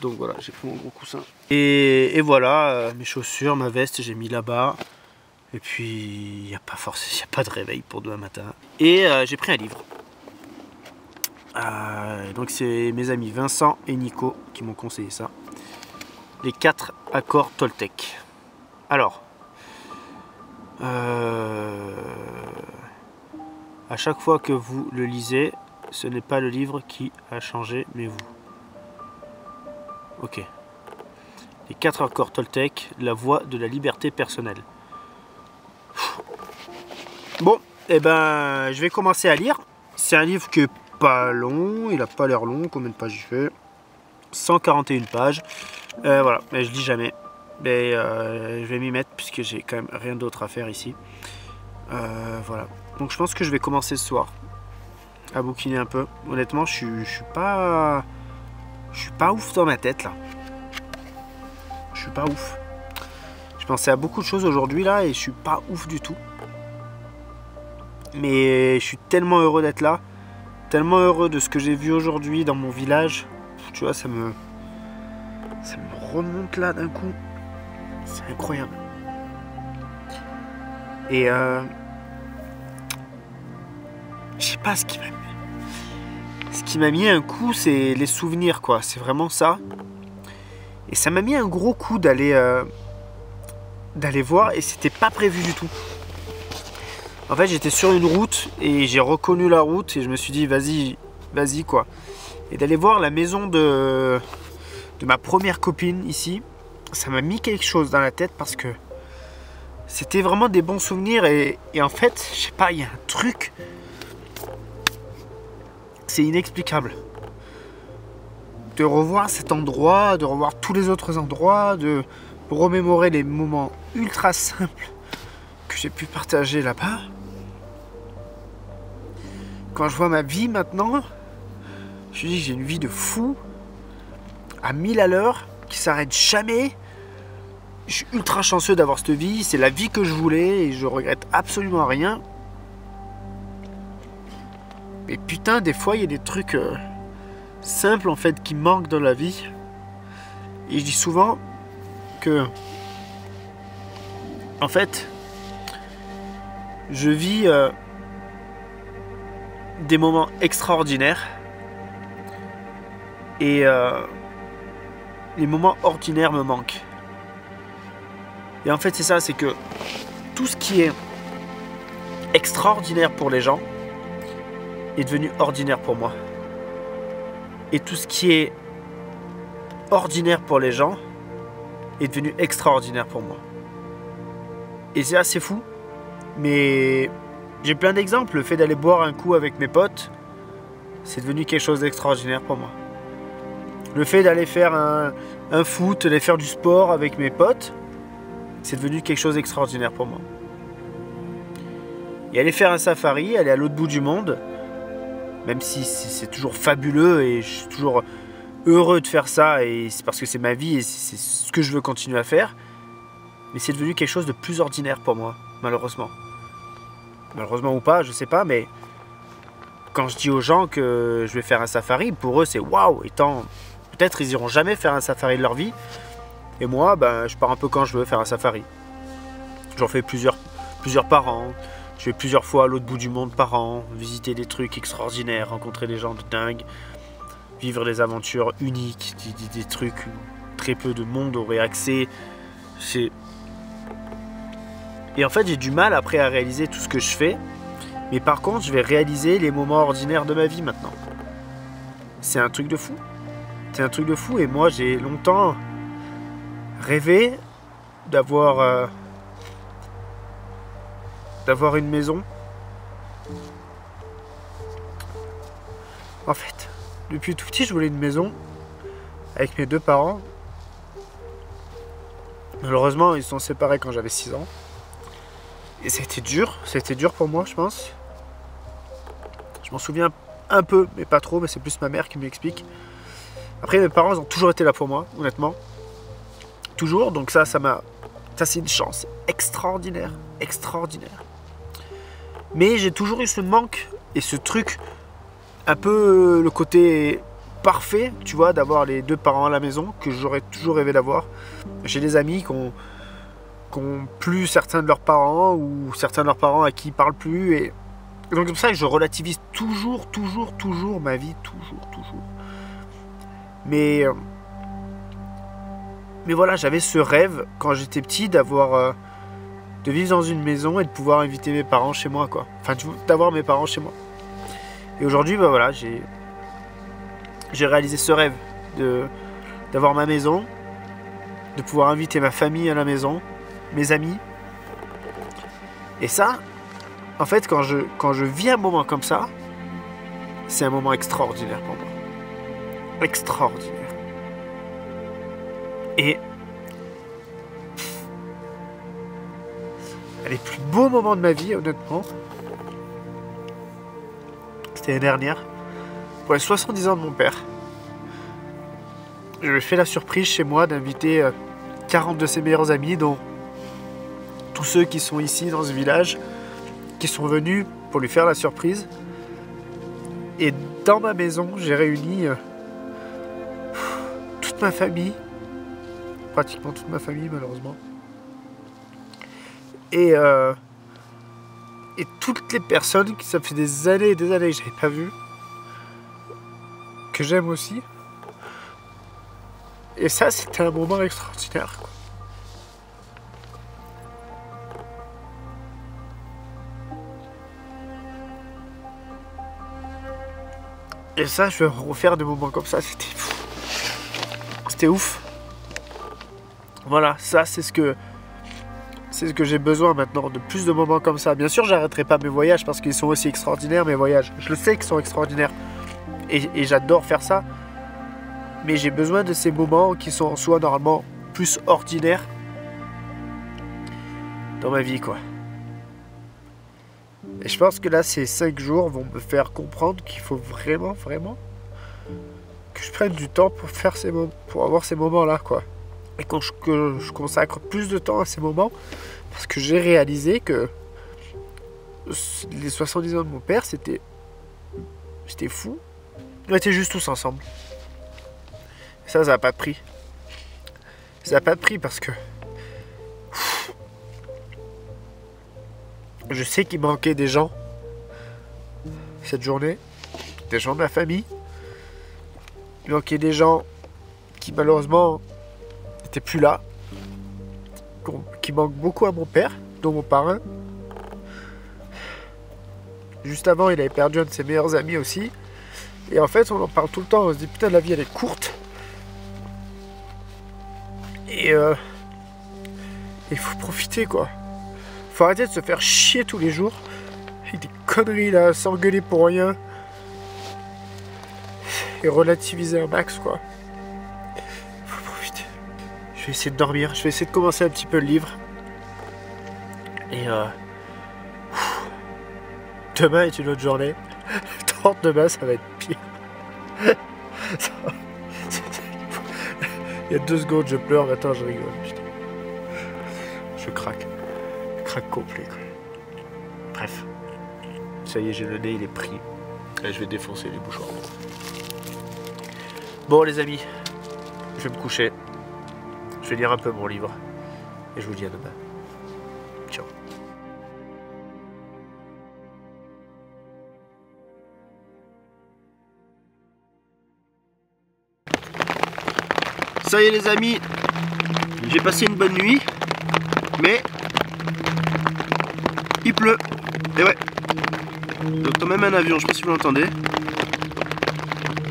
Donc voilà, j'ai pris mon gros coussin. Et voilà, mes chaussures, ma veste, j'ai mis là-bas. Et puis, il n'y a pas de réveil pour demain matin. Et j'ai pris un livre. Donc c'est mes amis Vincent et Nico qui m'ont conseillé ça. Les 4 accords Toltec. Alors, à chaque fois que vous le lisez, ce n'est pas le livre qui a changé, mais vous. Ok. Les 4 accords Toltec, la voie de la liberté personnelle. Bon, et ben, je vais commencer à lire. C'est un livre qui est pas long, il a pas l'air long. Combien de pages il fait? 141 pages. Voilà, mais je lis jamais. Mais je vais m'y mettre puisque j'ai quand même rien d'autre à faire ici. Voilà. Donc je pense que je vais commencer ce soir à bouquiner un peu. Honnêtement, je suis pas ouf dans ma tête là. Je suis pas ouf. Je pensais à beaucoup de choses aujourd'hui là et je suis pas ouf du tout. Mais je suis tellement heureux d'être là, tellement heureux de ce que j'ai vu aujourd'hui dans mon village. Tu vois, ça me remonte là d'un coup. C'est incroyable. Et je sais pas ce qui m'a mis. Ce qui m'a mis un coup, c'est les souvenirs, quoi. C'est vraiment ça. Et ça m'a mis un gros coup d'aller voir, et c'était pas prévu du tout. En fait, j'étais sur une route et j'ai reconnu la route et je me suis dit vas-y quoi. Et d'aller voir la maison de ma première copine ici, ça m'a mis quelque chose dans la tête parce que c'était vraiment des bons souvenirs et en fait, je sais pas, il y a un truc. C'est inexplicable. De revoir cet endroit, de revoir tous les autres endroits, de remémorer les moments ultra simples que j'ai pu partager là-bas. Quand je vois ma vie maintenant, je me dis que j'ai une vie de fou, à 1000 à l'heure, qui s'arrête jamais. Je suis ultra chanceux d'avoir cette vie, c'est la vie que je voulais et je regrette absolument rien. Mais putain, des fois, il y a des trucs simples en fait qui manquent dans la vie. Et je dis souvent que, en fait, je vis des moments extraordinaires et les moments ordinaires me manquent. Et en fait, c'est ça, c'est que tout ce qui est extraordinaire pour les gens est devenu ordinaire pour moi. et tout ce qui est ordinaire pour les gens est devenu extraordinaire pour moi. Et c'est assez fou, mais j'ai plein d'exemples. Le fait d'aller boire un coup avec mes potes, c'est devenu quelque chose d'extraordinaire pour moi. Le fait d'aller faire un foot, d'aller faire du sport avec mes potes, c'est devenu quelque chose d'extraordinaire pour moi. Et aller faire un safari, aller à l'autre bout du monde, même si c'est toujours fabuleux et je suis toujours heureux de faire ça, et c'est parce que c'est ma vie et c'est ce que je veux continuer à faire, mais c'est devenu quelque chose de plus ordinaire pour moi, malheureusement. Malheureusement ou pas, je sais pas, mais quand je dis aux gens que je vais faire un safari, pour eux c'est waouh, étant peut-être ils iront jamais faire un safari de leur vie, et moi ben, je pars un peu quand je veux faire un safari. J'en fais plusieurs par an, je vais plusieurs fois à l'autre bout du monde par an, visiter des trucs extraordinaires, rencontrer des gens de dingue, vivre des aventures uniques, des trucs où très peu de monde aurait accès. Et en fait j'ai du mal après à réaliser tout ce que je fais, mais par contre je vais réaliser les moments ordinaires de ma vie maintenant. C'est un truc de fou. C'est un truc de fou, et moi j'ai longtemps rêvé d'avoir une maison. En fait, depuis tout petit je voulais une maison avec mes deux parents. Malheureusement ils se sont séparés quand j'avais 6 ans. Et c'était dur pour moi, je pense. Je m'en souviens un peu, mais pas trop, mais c'est plus ma mère qui m'explique. Après, mes parents ils ont toujours été là pour moi, honnêtement. Toujours, donc ça c'est une chance extraordinaire, extraordinaire. Mais j'ai toujours eu ce manque et ce truc, un peu le côté parfait, tu vois, d'avoir les deux parents à la maison, que j'aurais toujours rêvé d'avoir. J'ai des amis qui ont plus certains de leurs parents, ou certains de leurs parents à qui ils parlent plus, et donc comme ça je relativise toujours ma vie, toujours. Mais voilà, j'avais ce rêve quand j'étais petit de vivre dans une maison et de pouvoir inviter mes parents chez moi, quoi. Enfin, d'avoir mes parents chez moi. Et aujourd'hui, bah voilà, j'ai réalisé ce rêve d'avoir ma maison, de pouvoir inviter ma famille à la maison, mes amis. Et ça, en fait, quand je vis un moment comme ça, c'est un moment extraordinaire pour moi. Extraordinaire. Et les plus beaux moments de ma vie, honnêtement, c'était l'année dernière, pour les 70 ans de mon père. Je lui ai fait la surprise chez moi d'inviter 40 de ses meilleurs amis, dont tous ceux qui sont ici dans ce village, qui sont venus pour lui faire la surprise. Et dans ma maison, j'ai réuni toute ma famille, pratiquement toute ma famille malheureusement, et toutes les personnes que ça fait des années et des années que j'avais pas vues, que j'aime aussi. Et ça, c'était un moment extraordinaire, quoi. Et ça, je vais refaire des moments comme ça, c'était ouf. Voilà, ça c'est ce que j'ai besoin maintenant, de plus de moments comme ça. Bien sûr, j'arrêterai pas mes voyages parce qu'ils sont aussi extraordinaires, mes voyages. Je le sais qu'ils sont extraordinaires. Et j'adore faire ça. Mais j'ai besoin de ces moments qui sont en soi normalement plus ordinaires dans ma vie, quoi. Et je pense que là, ces 5 jours vont me faire comprendre qu'il faut vraiment que je prenne du temps pour faire pour avoir ces moments-là, quoi. Et que je consacre plus de temps à ces moments, parce que j'ai réalisé que les 70 ans de mon père, c'était fou. On était juste tous ensemble. Et ça n'a pas de prix. Ça n'a pas de prix parce que je sais qu'il manquait des gens cette journée, des gens de ma famille. Il manquait des gens qui malheureusement n'étaient plus là, qui manquent beaucoup à mon père, dont mon parrain. Juste avant, il avait perdu un de ses meilleurs amis aussi. Et en fait, on en parle tout le temps, on se dit putain, la vie elle est courte. Et il faut profiter quoi. Faut arrêter de se faire chier tous les jours. Avec des conneries là, s'engueuler pour rien. Et relativiser un max quoi. Faut profiter. Je vais essayer de dormir, je vais essayer de commencer un petit peu le livre. Et demain est une autre journée. Demain ça va être pire. Il y a 2 secondes je pleure, maintenant je rigole. Putain. Je craque. Je craque complet quoi. Bref. Ça y est, j'ai le nez, il est pris. Et je vais défoncer les bouchons. Bon les amis, je vais me coucher. Je vais lire un peu mon livre. Et je vous dis à demain. Ciao. Ça y est les amis, j'ai passé une bonne nuit, mais il pleut, et ouais, donc quand même un avion, je sais pas si vous l'entendez.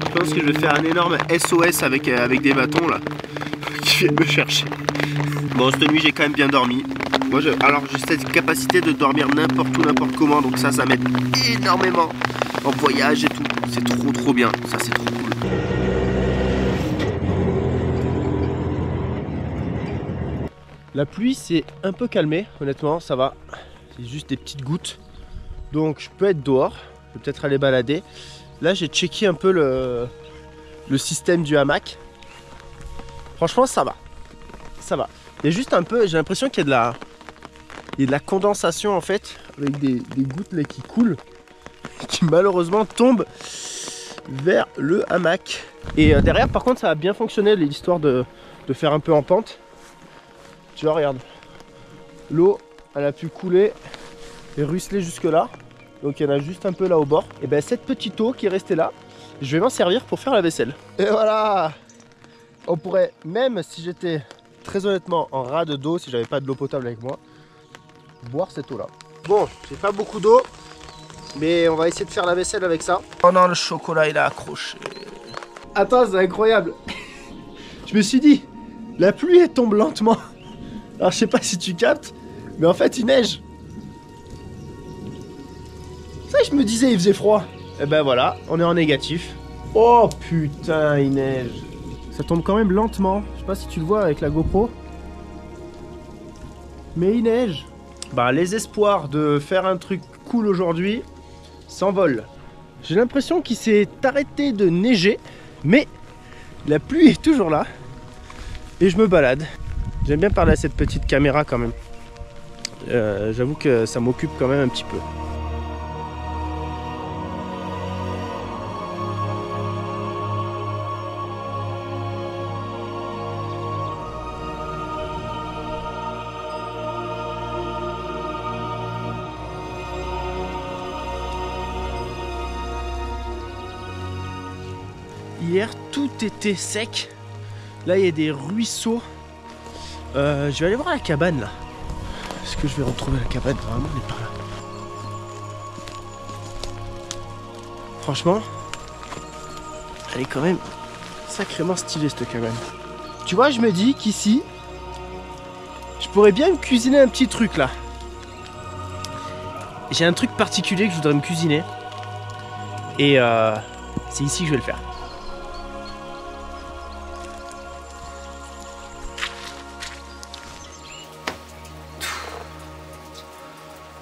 Je pense que je vais faire un énorme SOS avec des bâtons là, qui viennent me chercher. Bon, cette nuit j'ai quand même bien dormi. Moi, alors j'ai cette capacité de dormir n'importe où, n'importe comment, donc ça m'aide énormément en voyage et tout, c'est trop bien, ça c'est trop cool. La pluie s'est un peu calmée, honnêtement, ça va. C'est juste des petites gouttes. Donc je peux être dehors, je vais peut-être aller balader. Là j'ai checké un peu le système du hamac. Franchement ça va. Ça va. Il y a juste un peu, j'ai l'impression qu'il y a de la condensation en fait, avec des gouttes là, qui coulent, qui malheureusement tombent vers le hamac. Et derrière par contre ça a bien fonctionné l'histoire de faire un peu en pente. Tu vois, regarde, l'eau elle a pu couler et ruisseler jusque là, donc il y en a juste un peu là au bord. Et ben cette petite eau qui est restée là, je vais m'en servir pour faire la vaisselle. Et voilà, on pourrait, même si j'étais très honnêtement en rade d'eau, si j'avais pas de l'eau potable avec moi, boire cette eau là. Bon, j'ai pas beaucoup d'eau, mais on va essayer de faire la vaisselle avec ça. Oh non, le chocolat il a accroché. Attends, c'est incroyable. Je me suis dit, la pluie elle tombe lentement. Alors je sais pas si tu captes, mais en fait il neige. Ça je me disais il faisait froid. Et ben voilà, on est en négatif. Oh putain, il neige. Ça tombe quand même lentement. Je sais pas si tu le vois avec la GoPro. Mais il neige. Bah les espoirs de faire un truc cool aujourd'hui s'envolent. J'ai l'impression qu'il s'est arrêté de neiger, mais la pluie est toujours là. Et je me balade. J'aime bien parler à cette petite caméra quand même. J'avoue que ça m'occupe quand même un petit peu. Hier, tout était sec. Là, il y a des ruisseaux. Je vais aller voir la cabane là. Est-ce que je vais retrouver la cabane? Vraiment, elle est par là. Franchement, elle est quand même sacrément stylée cette cabane. Tu vois, je me dis qu'ici, je pourrais bien me cuisiner un petit truc là. J'ai un truc particulier que je voudrais me cuisiner. Et c'est ici que je vais le faire.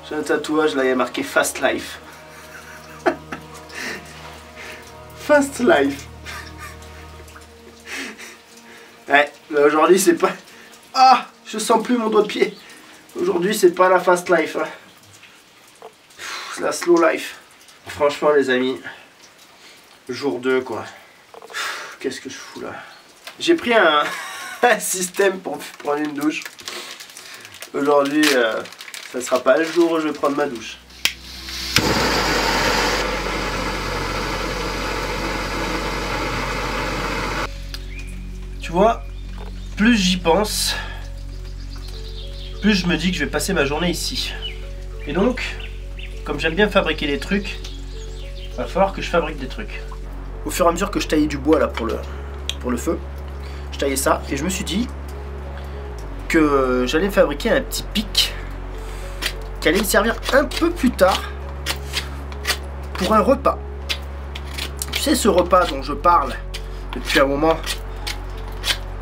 J'ai un tatouage là, il y a marqué Fast Life. Fast Life. Ouais, mais aujourd'hui c'est pas... Ah, je sens plus mon doigt de pied. Aujourd'hui c'est pas la Fast Life. Hein. C'est la Slow Life. Franchement les amis, jour 2 quoi. Qu'est-ce que je fous là? J'ai pris un système pour prendre une douche. Aujourd'hui... ça sera pas le jour où je vais prendre ma douche. Tu vois, plus j'y pense, plus je me dis que je vais passer ma journée ici. Et donc, comme j'aime bien fabriquer des trucs, va falloir que je fabrique des trucs. au fur et à mesure que je taillais du bois là pour le feu, je taillais ça et je me suis dit que j'allais fabriquer un petit pic qui allait me servir un peu plus tard pour un repas. Tu sais, ce repas dont je parle depuis un moment,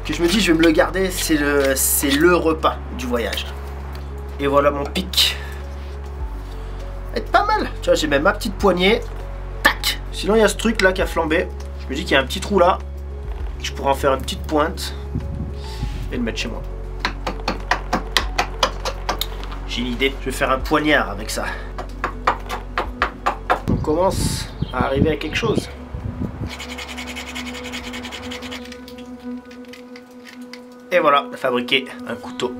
que je me dis je vais me le garder, c'est le repas du voyage. Et voilà mon pic. Être pas mal. Tu vois, j'ai même ma petite poignée. Tac. Sinon il y a ce truc là qui a flambé. Je me dis qu'il y a un petit trou là. Je pourrais en faire une petite pointe et le mettre chez moi. J'ai une idée. Je vais faire un poignard avec ça. On commence à arriver à quelque chose. Et voilà, fabriquer un couteau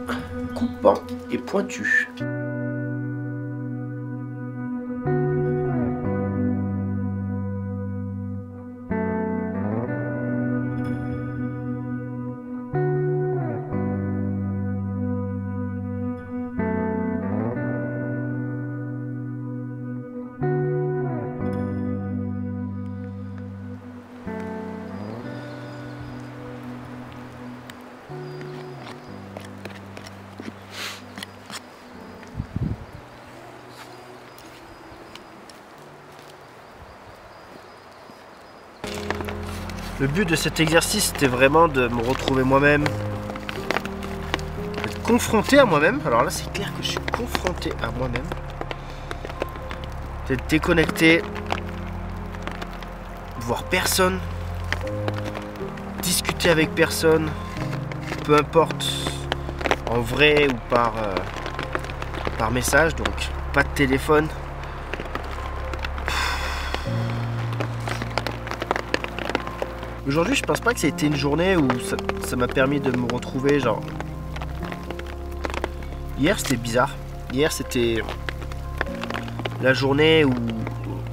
coupant et pointu. Le but de cet exercice, c'était vraiment de me retrouver moi-même, d'être confronté à moi-même. Alors là, c'est clair que je suis confronté à moi-même, d'être déconnecté, voir personne, discuter avec personne, peu importe, en vrai ou par message, donc pas de téléphone. Aujourd'hui, je pense pas que ça a été une journée où ça m'a permis de me retrouver, genre... Hier, c'était bizarre. Hier, c'était la journée où,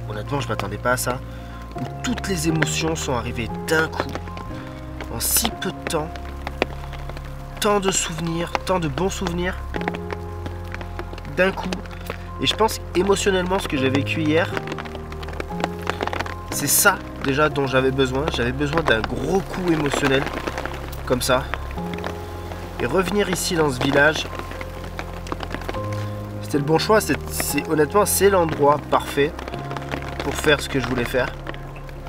honnêtement, je m'attendais pas à ça, où toutes les émotions sont arrivées d'un coup, en si peu de temps, tant de souvenirs, tant de bons souvenirs, d'un coup. Et je pense émotionnellement, ce que j'ai vécu hier, c'est ça déjà dont j'avais besoin. J'avais besoin d'un gros coup émotionnel comme ça. Et revenir ici dans ce village, c'était le bon choix. Honnêtement, c'est l'endroit parfait pour faire ce que je voulais faire,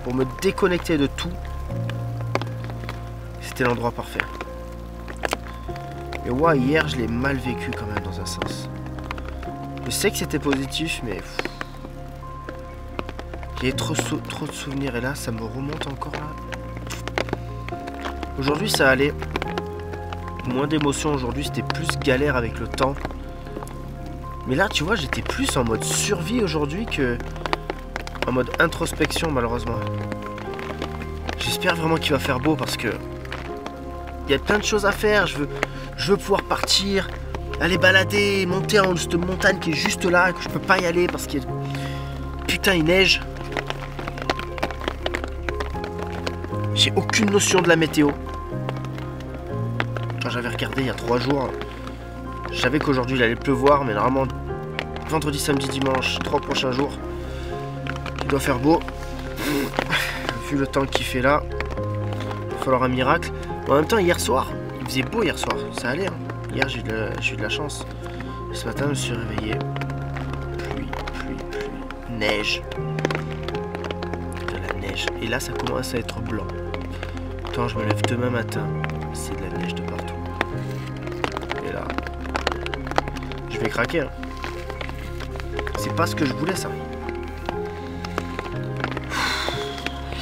pour me déconnecter de tout. C'était l'endroit parfait. Et ouais, hier je l'ai mal vécu quand même dans un sens. Je sais que c'était positif, mais il y a trop de souvenirs et là ça me remonte encore là. Aujourd'hui ça allait. Moins d'émotions aujourd'hui, c'était plus galère avec le temps. Mais là tu vois, j'étais plus en mode survie aujourd'hui que en mode introspection malheureusement. J'espère vraiment qu'il va faire beau parce que il y a plein de choses à faire. Je veux pouvoir partir, aller balader, monter en cette montagne qui est juste là, que je peux pas y aller parce qu'il y a... Putain, il neige. J'ai aucune notion de la météo. Quand j'avais regardé il y a 3 jours, je savais qu'aujourd'hui il allait pleuvoir, mais normalement vendredi, samedi, dimanche, 3 prochains jours, il doit faire beau. Vu le temps qu'il fait là, il va falloir un miracle. En même temps, hier soir, il faisait beau hier soir, ça allait. Hein. Hier, j'ai eu de la chance. Ce matin, je me suis réveillé. Pluie, neige. De la neige. Et là, ça commence à être blanc. Quand je me lève demain matin, c'est de la neige de partout. Et là, je vais craquer. Hein. C'est pas ce que je voulais, ça.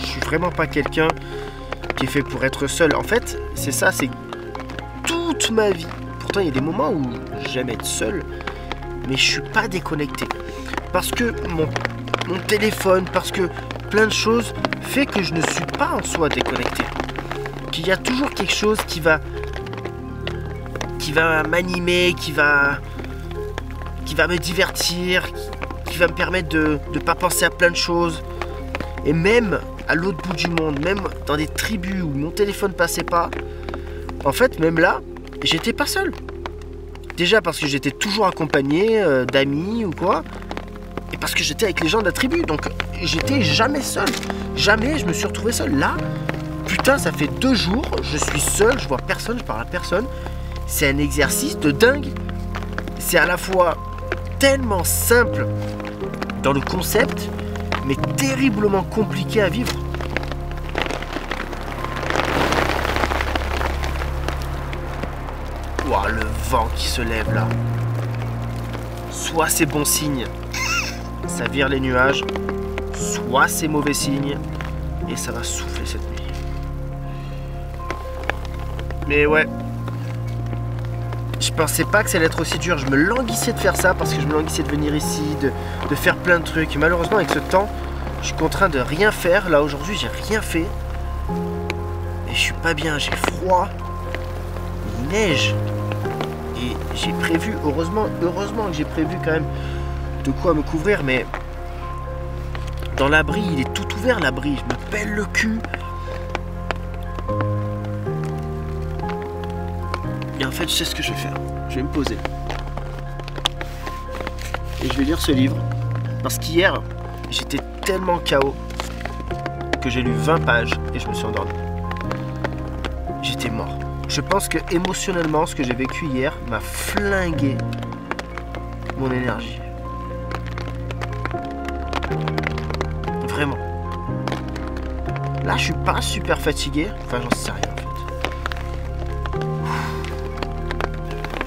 Je suis vraiment pas quelqu'un qui est fait pour être seul. En fait, c'est ça, c'est toute ma vie. Pourtant, il y a des moments où j'aime être seul, mais je suis pas déconnecté. Parce que mon téléphone, parce que plein de choses fait que je ne suis pas en soi déconnecté. Qu'il y a toujours quelque chose qui va m'animer, qui va me divertir, qui va me permettre de ne pas penser à plein de choses. Et même à l'autre bout du monde, même dans des tribus où mon téléphone passait pas, en fait, même là, j'étais pas seul. Déjà parce que j'étais toujours accompagné d'amis ou quoi. Et parce que j'étais avec les gens de la tribu, donc j'étais jamais seul. Jamais je me suis retrouvé seul. Là, putain, ça fait 2 jours, je suis seul, je vois personne, je parle à personne. C'est un exercice de dingue. C'est à la fois tellement simple dans le concept, mais terriblement compliqué à vivre. Ouah, le vent qui se lève là. Soit c'est bon signe, ça vire les nuages, soit c'est mauvais signe, et ça va souffler cette nuit. Mais ouais, je pensais pas que ça allait être aussi dur. Je me languissais de faire ça parce que je me languissais de venir ici, de faire plein de trucs. Et malheureusement, avec ce temps, je suis contraint de rien faire. Là, aujourd'hui, j'ai rien fait. Et je suis pas bien, j'ai froid. Il neige. Et j'ai prévu, heureusement que j'ai prévu quand même de quoi me couvrir. Mais dans l'abri, il est tout ouvert l'abri. Je me pèle le cul. Et en fait, je sais ce que je vais faire. Je vais me poser. Et je vais lire ce livre. Parce qu'hier, j'étais tellement KO que j'ai lu 20 pages et je me suis endormi. J'étais mort. Je pense que émotionnellement, ce que j'ai vécu hier m'a flingué mon énergie. Vraiment. Là, je suis pas super fatigué. Enfin, j'en sais rien.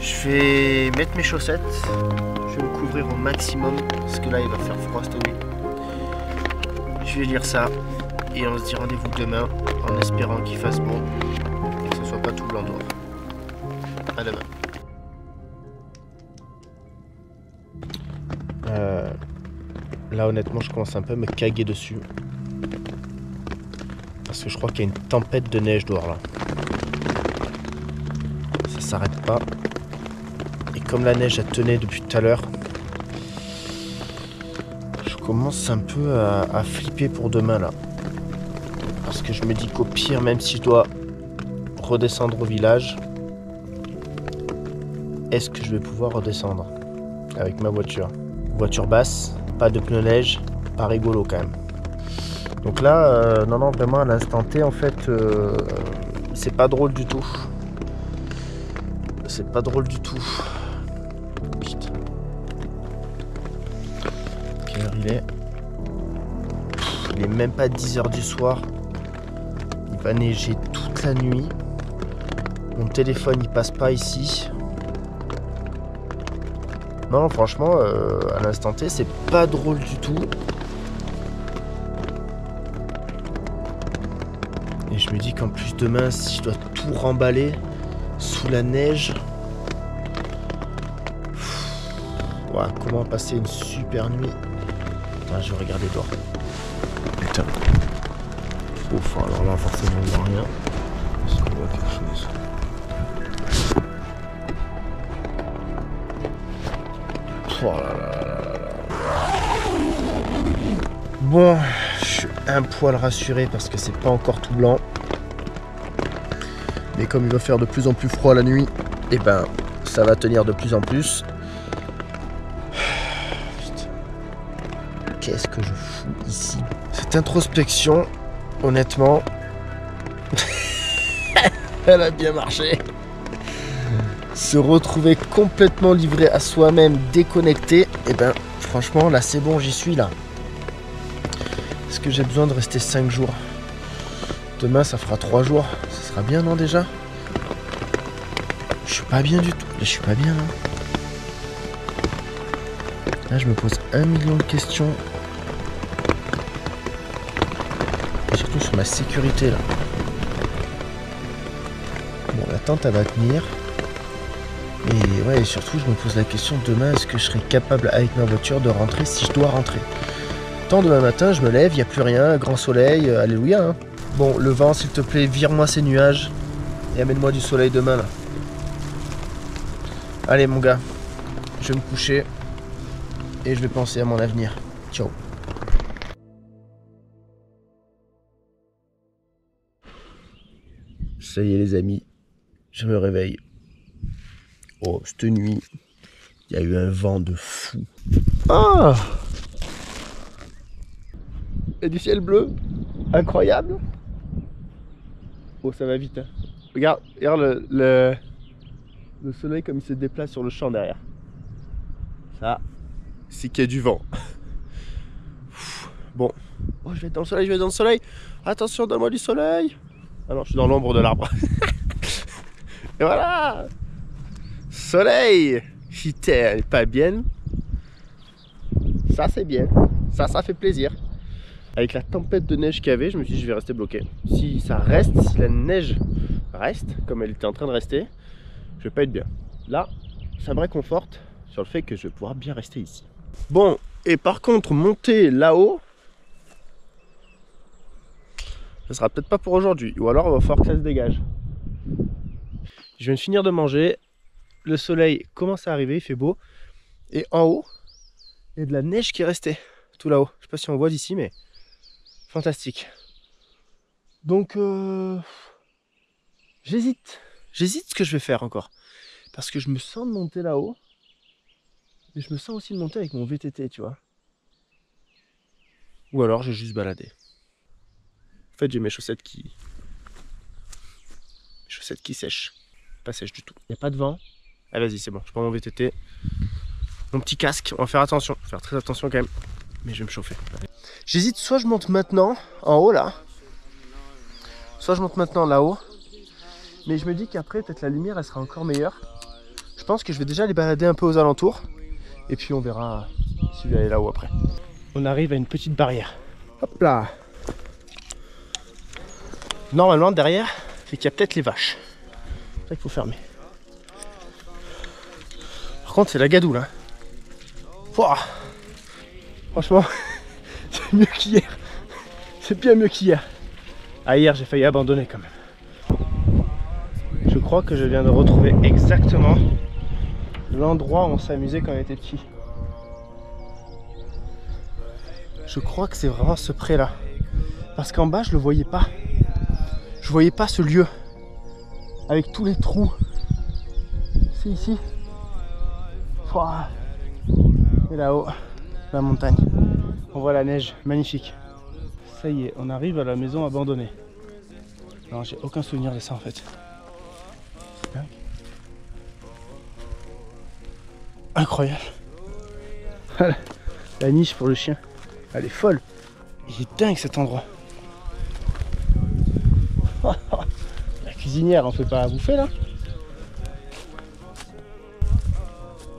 Je vais mettre mes chaussettes, je vais me couvrir au maximum parce que là il va faire froid cette nuit. Je vais lire ça et on se dit rendez-vous demain en espérant qu'il fasse bon et que ce soit pas tout blanc noir. À demain. Là honnêtement je commence un peu à me caguer dessus parce que je crois qu'il y a une tempête de neige dehors là. Ça s'arrête pas. Et comme la neige elle tenait depuis tout à l'heure, je commence un peu à flipper pour demain là. Parce que je me dis qu'au pire, même si je dois redescendre au village, est-ce que je vais pouvoir redescendre avec ma voiture? Voiture basse, pas de pneus neige, pas rigolo quand même. Donc là, non, vraiment à l'instant T, en fait, c'est pas drôle du tout. C'est pas drôle du tout. Putain. Quelle heure il est? Il est même pas 10h du soir. Il va neiger toute la nuit. Mon téléphone il passe pas ici. Non, franchement, à l'instant T, c'est pas drôle du tout. Et je me dis qu'en plus demain, si je dois tout remballer sous la neige, ouais, comment passer une super nuit? Putain, je vais regarder dehors. Putain. Ouf, alors là, forcément, on voit rien. Est-ce qu'on voit quelque chose? Oh là là là là là. Bon, je suis un poil rassuré parce que c'est pas encore tout blanc. Mais comme il va faire de plus en plus froid la nuit, et ben ça va tenir de plus en plus. Qu'est-ce que je fous ici? Cette introspection, honnêtement, elle a bien marché. Se retrouver complètement livré à soi-même, déconnecté, et ben franchement là c'est bon, j'y suis là. Est-ce que j'ai besoin de rester 5 jours? Demain ça fera 3 jours, ça sera bien non déjà? Je suis pas bien du tout, je suis pas bien là. Là je me pose 1 million de questions. Et surtout sur ma sécurité là. Bon la tente elle va tenir. Et ouais, et surtout je me pose la question demain, est-ce que je serai capable avec ma voiture de rentrer si je dois rentrer? Tant demain matin je me lève, il n'y a plus rien, grand soleil, alléluia hein. Bon, le vent s'il te plaît, vire-moi ces nuages et amène-moi du soleil demain là. Allez mon gars, je vais me coucher et je vais penser à mon avenir. Ciao. Ça y est les amis, je me réveille. Oh, cette nuit, il y a eu un vent de fou. Ah! et du ciel bleu. Incroyable. Oh, ça va vite. Hein. Regarde le soleil comme il se déplace sur le champ derrière. Ça, c'est qu'il y a du vent. Bon. Oh, je vais être dans le soleil, je vais être dans le soleil. Attention, donne-moi du soleil. Ah non, je suis dans l'ombre de l'arbre. Et voilà. Soleil. Putain, elle est pas bien. Ça, c'est bien. Ça fait plaisir. Avec la tempête de neige qu'il y avait, je me suis dit je vais rester bloqué. Si ça reste, si la neige reste, comme elle était en train de rester, je vais pas être bien. Là, ça me réconforte sur le fait que je vais pouvoir bien rester ici. Bon, et par contre, monter là-haut, ce sera peut-être pas pour aujourd'hui. Ou alors, il va falloir que ça se dégage. Je viens de finir de manger. Le soleil commence à arriver, il fait beau. Et en haut, il y a de la neige qui est restée. Tout là-haut. Je sais pas si on voit d'ici, mais fantastique. Donc, j'hésite. J'hésite ce que je vais faire encore. Parce que je me sens de monter là-haut. Mais je me sens aussi de monter avec mon VTT, tu vois. Ou alors, j'ai juste baladé. En fait, j'ai mes chaussettes qui sèchent. Pas sèches du tout. Il n'y a pas de vent. Ah, vas-y, c'est bon. Je prends mon VTT. Mon petit casque. On va faire attention. Faire très attention quand même. Mais je vais me chauffer. J'hésite, soit je monte maintenant, en haut là. Soit je monte maintenant là-haut. Mais je me dis qu'après, peut-être la lumière, elle sera encore meilleure. Je pense que je vais déjà aller balader un peu aux alentours. Et puis on verra si je vais aller là-haut après. On arrive à une petite barrière. Hop là. Normalement, derrière, c'est qu'il y a peut-être les vaches. C'est ça qu'il faut fermer. Par contre, c'est la gadoue là. Pouah. Franchement, c'est mieux qu'hier. C'est bien mieux qu'hier. Ah, hier, j'ai failli abandonner quand même. Je crois que je viens de retrouver exactement l'endroit où on s'amusait quand on était petit. Je crois que c'est vraiment ce pré là. Parce qu'en bas, je le voyais pas. Je voyais pas ce lieu. Avec tous les trous. C'est ici. Pouah. Et là-haut, la montagne. On voit la neige, magnifique. Ça y est, on arrive à la maison abandonnée. Non, j'ai aucun souvenir de ça en fait. C'est dingue. Incroyable. Voilà. La niche pour le chien. Elle est folle. Il est dingue cet endroit. La cuisinière, on fait pas à bouffer là.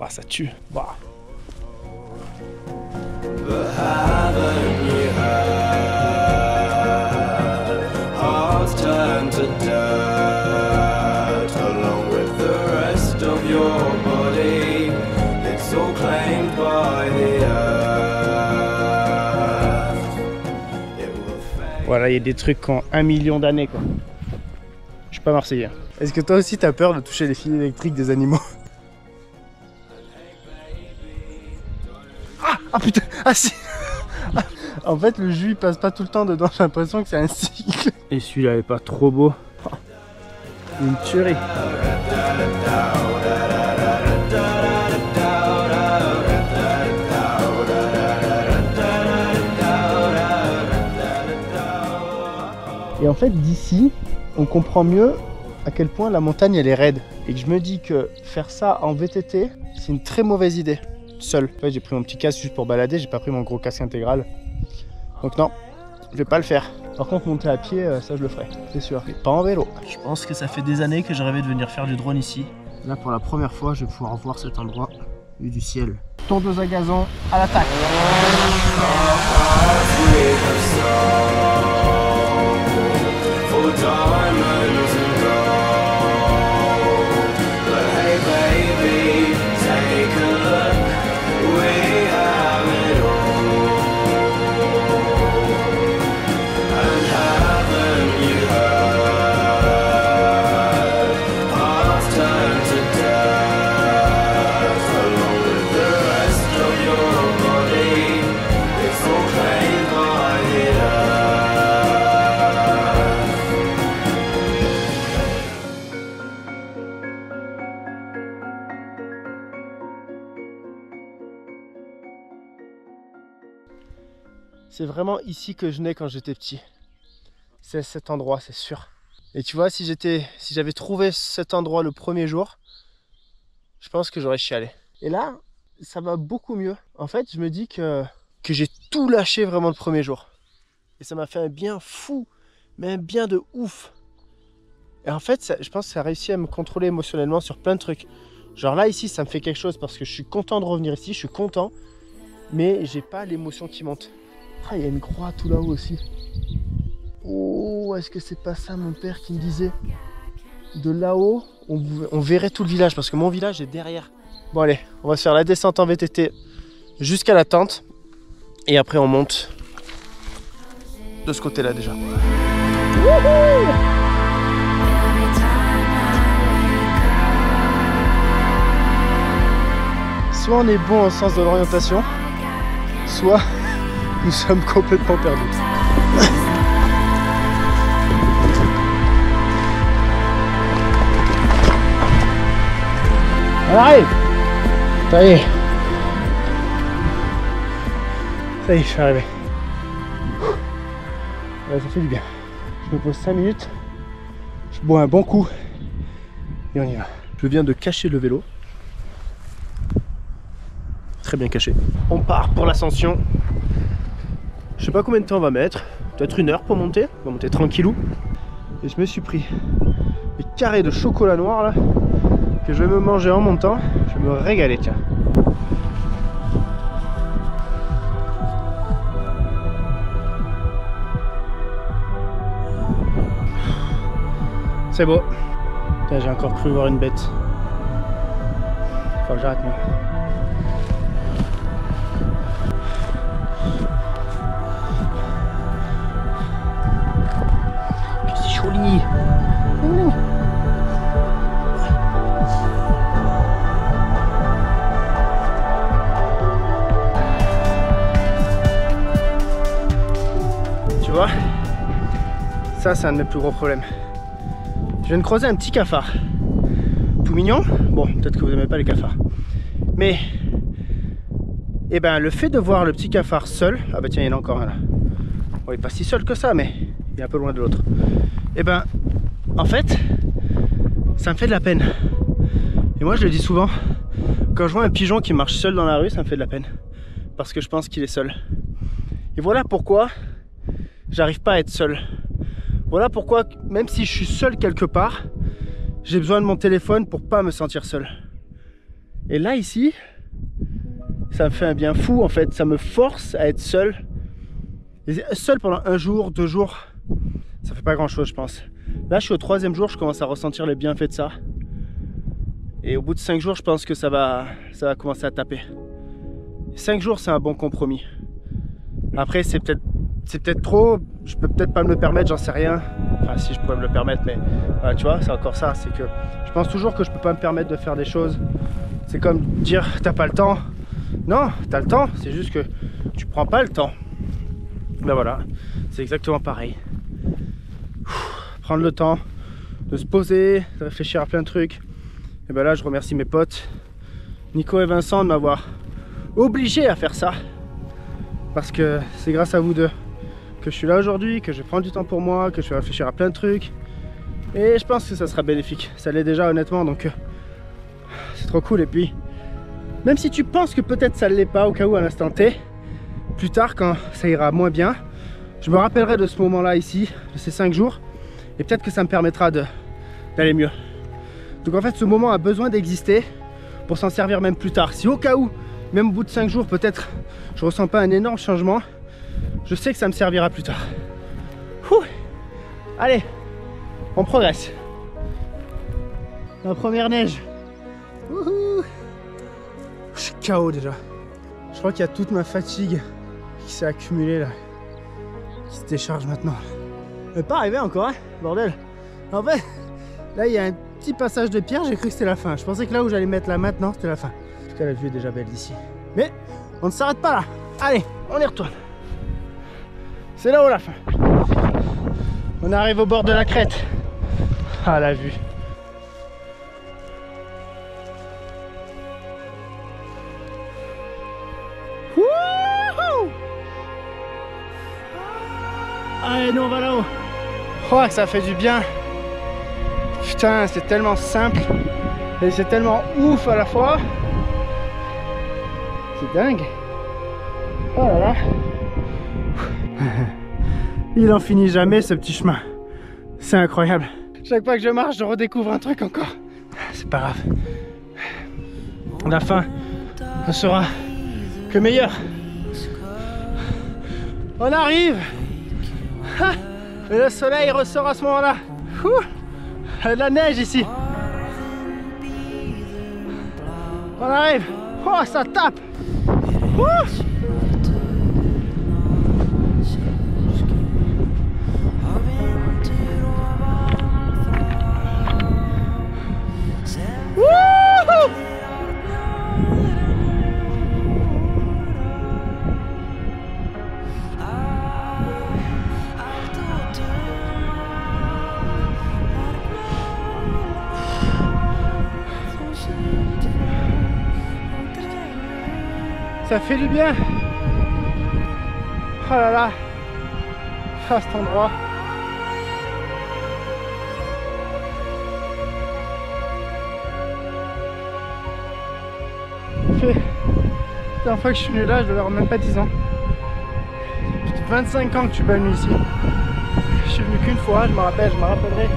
Ah, ça tue. Bah. Voilà, il y a des trucs qui ont 1 million d'années quoi. Je suis pas marseillais. Est-ce que toi aussi t'as peur de toucher les fils électriques des animaux? Ah putain, ah si. En fait le jus il passe pas tout le temps dedans, j'ai l'impression que c'est un cycle. Et celui-là est pas trop beau. Une tuerie. Et en fait d'ici, on comprend mieux à quel point la montagne elle est raide. Et que je me dis que faire ça en VTT, c'est une très mauvaise idée. Seul. En fait, j'ai pris mon petit casque juste pour balader, j'ai pas pris mon gros casque intégral. Donc non, je vais pas le faire. Par contre monter à pied, ça je le ferai, c'est sûr. Mais pas en vélo. Je pense que ça fait des années que je rêvais de venir faire du drone ici. Là pour la première fois, je vais pouvoir voir cet endroit vu du ciel. Tondeuse à gazon, à l'attaque. C'est vraiment ici que je nais quand j'étais petit. C'est cet endroit, c'est sûr. Et tu vois, si j'avais trouvé cet endroit le premier jour, je pense que j'aurais chialé. Et là, ça va beaucoup mieux. En fait, je me dis que j'ai tout lâché vraiment le premier jour. Et ça m'a fait un bien fou, mais un bien de ouf. Et en fait, je pense que ça a réussi à me contrôler émotionnellement sur plein de trucs. Genre là, ici, ça me fait quelque chose parce que je suis content de revenir ici, je suis content, mais j'ai pas l'émotion qui monte. Ah, il y a une croix tout là-haut aussi. Oh, est-ce que c'est pas ça mon père qui me disait? De là-haut, on verrait tout le village parce que mon village est derrière. Bon allez, on va se faire la descente en VTT jusqu'à la tente et après on monte de ce côté-là déjà. Wouhou! Soit on est bon au sens de l'orientation, soit nous sommes complètement perdus. On arrive! Ça y est! Ça y est, je suis arrivé. Ouais, ça fait du bien. Je me pose 5 minutes, je bois un bon coup et on y va. Je viens de cacher le vélo. Très bien caché. On part pour l'ascension. Je sais pas combien de temps on va mettre. Peut-être 1 heure pour monter. On va monter tranquillou. Et je me suis pris des carrés de chocolat noir là que je vais me manger en montant. Je vais me régaler, tiens. C'est beau. J'ai encore cru voir une bête. Faut que j'arrête moi. C'est joli. Tu vois, ça c'est un de mes plus gros problèmes. Je viens de croiser un petit cafard. Tout mignon. Bon, peut-être que vous n'aimez pas les cafards. Mais, eh ben, le fait de voir le petit cafard seul, ah bah tiens, il y en a encore un là. Bon, il n'est pas si seul que ça, mais il est un peu loin de l'autre. Eh ben, en fait, ça me fait de la peine. Et moi, je le dis souvent, quand je vois un pigeon qui marche seul dans la rue, ça me fait de la peine. Parce que je pense qu'il est seul. Et voilà pourquoi j'arrive pas à être seul. Voilà pourquoi, même si je suis seul quelque part, j'ai besoin de mon téléphone pour pas me sentir seul. Et là, ici, ça me fait un bien fou en fait. Ça me force à être seul. Et seul pendant 1 jour, 2 jours, ça fait pas grand chose, je pense. Là, je suis au 3e jour, je commence à ressentir les bienfaits de ça. Et au bout de 5 jours, je pense que ça va commencer à taper. 5 jours, c'est un bon compromis. Après, c'est peut-être trop, je peux peut-être pas me le permettre, j'en sais rien. Enfin, si je pourrais me le permettre, mais voilà, tu vois, c'est encore ça. C'est que je pense toujours que je peux pas me permettre de faire des choses. C'est comme dire, t'as pas le temps. Non, t'as le temps, c'est juste que tu prends pas le temps. Ben voilà, c'est exactement pareil. Prendre le temps de se poser, de réfléchir à plein de trucs. Et ben là, je remercie mes potes, Nico et Vincent, de m'avoir obligé à faire ça. Parce que c'est grâce à vous deux que je suis là aujourd'hui, que je vais prendre du temps pour moi, que je vais réfléchir à plein de trucs. Et je pense que ça sera bénéfique. Ça l'est déjà honnêtement, donc c'est trop cool. Et puis, même si tu penses que peut-être ça ne l'est pas au cas où à l'instant T, plus tard quand ça ira moins bien, je me rappellerai de ce moment-là ici, de ces 5 jours, et peut-être que ça me permettra d'aller mieux. Donc en fait, ce moment a besoin d'exister pour s'en servir même plus tard. Si au cas où, même au bout de 5 jours, peut-être je ressens pas un énorme changement, je sais que ça me servira plus tard. Ouh. Allez, on progresse. La première neige. Wouhou. Je suis KO déjà. Je crois qu'il y a toute ma fatigue qui s'est accumulée là, qui se décharge maintenant. Elle n'est pas arrivé encore, hein, bordel. En fait, là il y a un petit passage de pierre, j'ai cru que c'était la fin. Je pensais que là où j'allais mettre là maintenant, c'était la fin. En tout cas, la vue est déjà belle d'ici. Mais on ne s'arrête pas là. Allez, on y retourne. C'est là-haut la fin. On arrive au bord de la crête. Ah, la vue. Wouhou! Allez, nous on va là-haut. Oh, que ça fait du bien. Putain, c'est tellement simple. Et c'est tellement ouf à la fois. C'est dingue. Oh là là. Il en finit jamais ce petit chemin. C'est incroyable. Chaque fois que je marche, je redécouvre un truc encore. C'est pas grave. La fin ne sera que meilleure. On arrive. Ah, et le soleil ressort à ce moment-là. Il y a de la neige ici. On arrive. Oh, ça tape. Ouh. Ça fait du bien. Oh là là. À cet endroit. Ça fait la dernière fois que je suis venu là, je devais avoir même pas 10 ans. Ça fait 25 ans que je suis pas venu ici. Je suis venu qu'une fois, je me rappellerai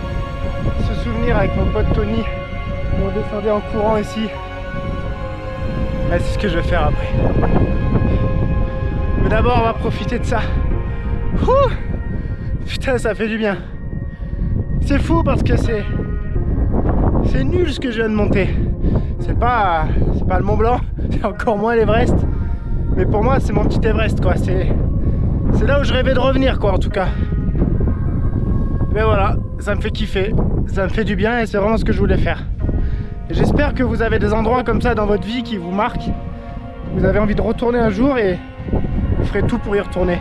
ce souvenir avec mon pote Tony. On descendait en courant ici. Ah, c'est ce que je vais faire après. Mais d'abord on va profiter de ça. Ouh, putain, ça fait du bien. C'est fou parce que c'est nul ce que je viens de monter. C'est pas le Mont Blanc, c'est encore moins l'Everest. Mais pour moi c'est mon petit Everest quoi. C'est là où je rêvais de revenir quoi en tout cas. Mais voilà, ça me fait kiffer, ça me fait du bien et c'est vraiment ce que je voulais faire. J'espère que vous avez des endroits comme ça dans votre vie qui vous marquent. Vous avez envie de retourner un jour et vous ferez tout pour y retourner.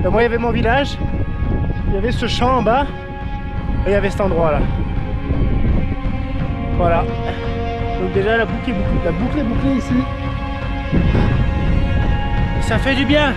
Et moi, il y avait mon village, il y avait ce champ en bas et il y avait cet endroit là. Voilà. Donc déjà la boucle est bouclée ici. Et ça fait du bien.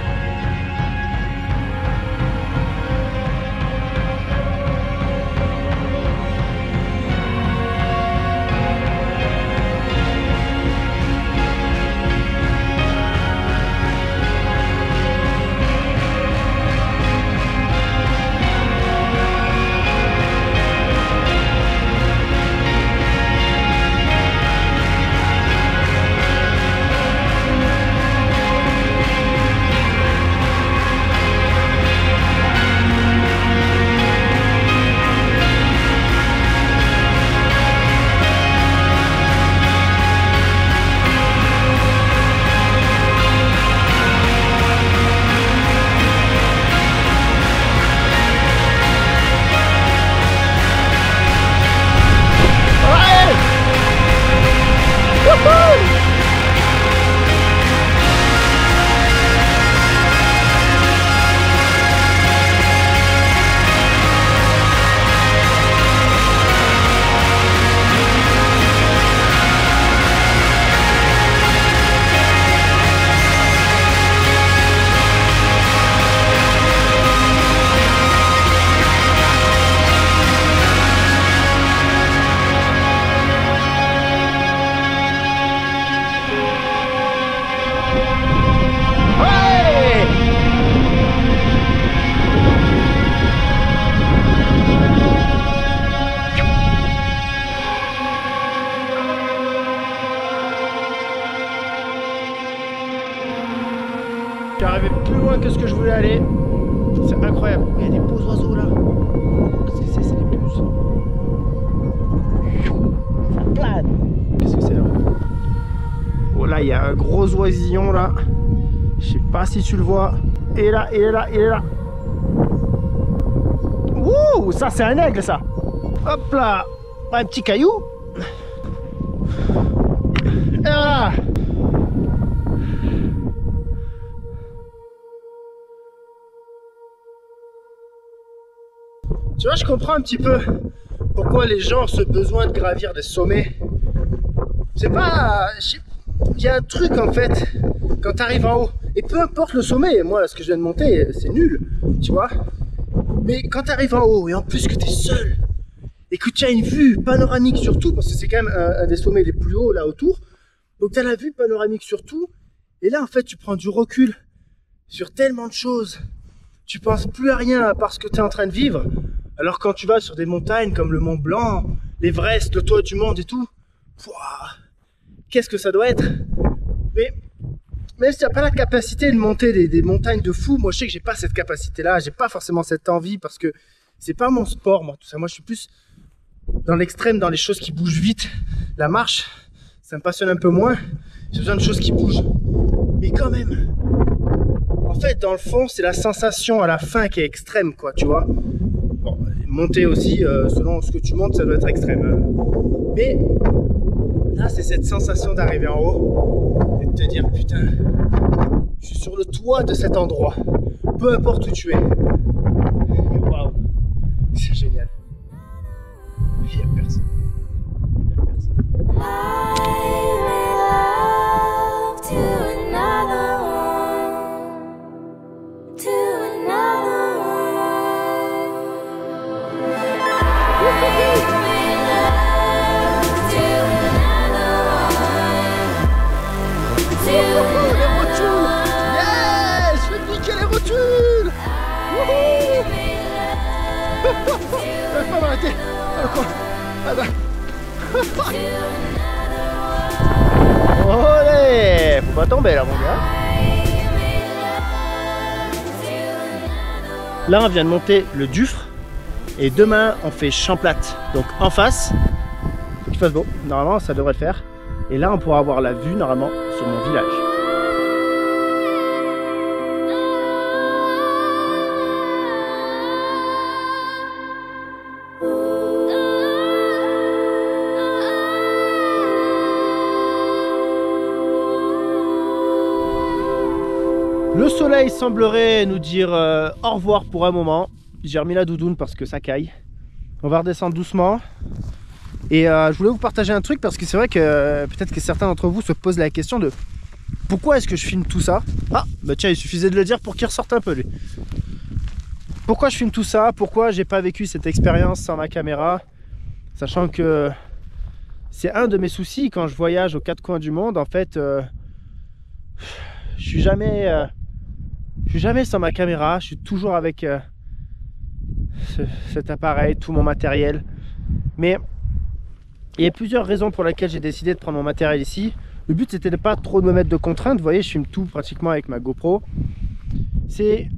Je suis arrivé plus loin que ce que je voulais aller. C'est incroyable. Il y a des beaux oiseaux là. Qu'est-ce que c'est? C'est des puces. Ça plane. Qu'est-ce que c'est là? Oh là, il y a un gros oisillon là. Je sais pas si tu le vois. Et là, il est là, il est là. Ouh, ça c'est un aigle ça. Hop là. Un petit caillou. Et voilà. Tu vois, je comprends un petit peu pourquoi les gens ont ce besoin de gravir des sommets. C'est pas... Il y a un truc en fait, quand tu arrives en haut, et peu importe le sommet, moi ce que je viens de monter, c'est nul, tu vois. Mais quand tu arrives en haut, et en plus que tu es seul, et que tu as une vue panoramique sur tout, parce que c'est quand même un des sommets les plus hauts là autour, donc tu as la vue panoramique sur tout, et là en fait tu prends du recul sur tellement de choses, tu penses plus à rien à part ce que tu es en train de vivre, alors quand tu vas sur des montagnes comme le Mont Blanc, l'Everest, le toit du monde et tout, qu'est-ce que ça doit être? Mais même si tu n'as pas la capacité de monter des montagnes de fou, moi je sais que j'ai pas cette capacité-là, j'ai pas forcément cette envie parce que c'est pas mon sport, moi, tout ça. Moi je suis plus dans l'extrême, dans les choses qui bougent vite. La marche, ça me passionne un peu moins, j'ai besoin de choses qui bougent. Mais quand même, en fait, dans le fond, c'est la sensation à la fin qui est extrême, quoi, tu vois. Bon, monter aussi, selon ce que tu montes, ça doit être extrême. Mais là, c'est cette sensation d'arriver en haut et de te dire, putain, je suis sur le toit de cet endroit, peu importe où tu es. Et waouh, c'est génial. Il n'y a personne. Il n'y a personne. Olé, faut pas tomber là mon gars. Là on vient de monter le Dufre et demain on fait Champlate. Donc en face, faut qu'il fasse beau, normalement ça devrait le faire. Et là on pourra avoir la vue normalement sur mon village. Le soleil semblerait nous dire au revoir pour un moment. J'ai remis la doudoune parce que ça caille. On va redescendre doucement. Et je voulais vous partager un truc parce que c'est vrai que peut-être que certains d'entre vous se posent la question de pourquoi est-ce que je filme tout ça. Ah, bah tiens, il suffisait de le dire pour qu'il ressorte un peu lui. Pourquoi je filme tout ça? Pourquoi j'ai pas vécu cette expérience sans ma caméra? Sachant que c'est un de mes soucis quand je voyage aux quatre coins du monde. En fait, je suis jamais sans ma caméra, je suis toujours avec cet appareil, tout mon matériel. Mais il y a plusieurs raisons pour lesquelles j'ai décidé de prendre mon matériel ici. Le but c'était de pas trop me mettre de contraintes, vous voyez je filme tout pratiquement avec ma GoPro. C'est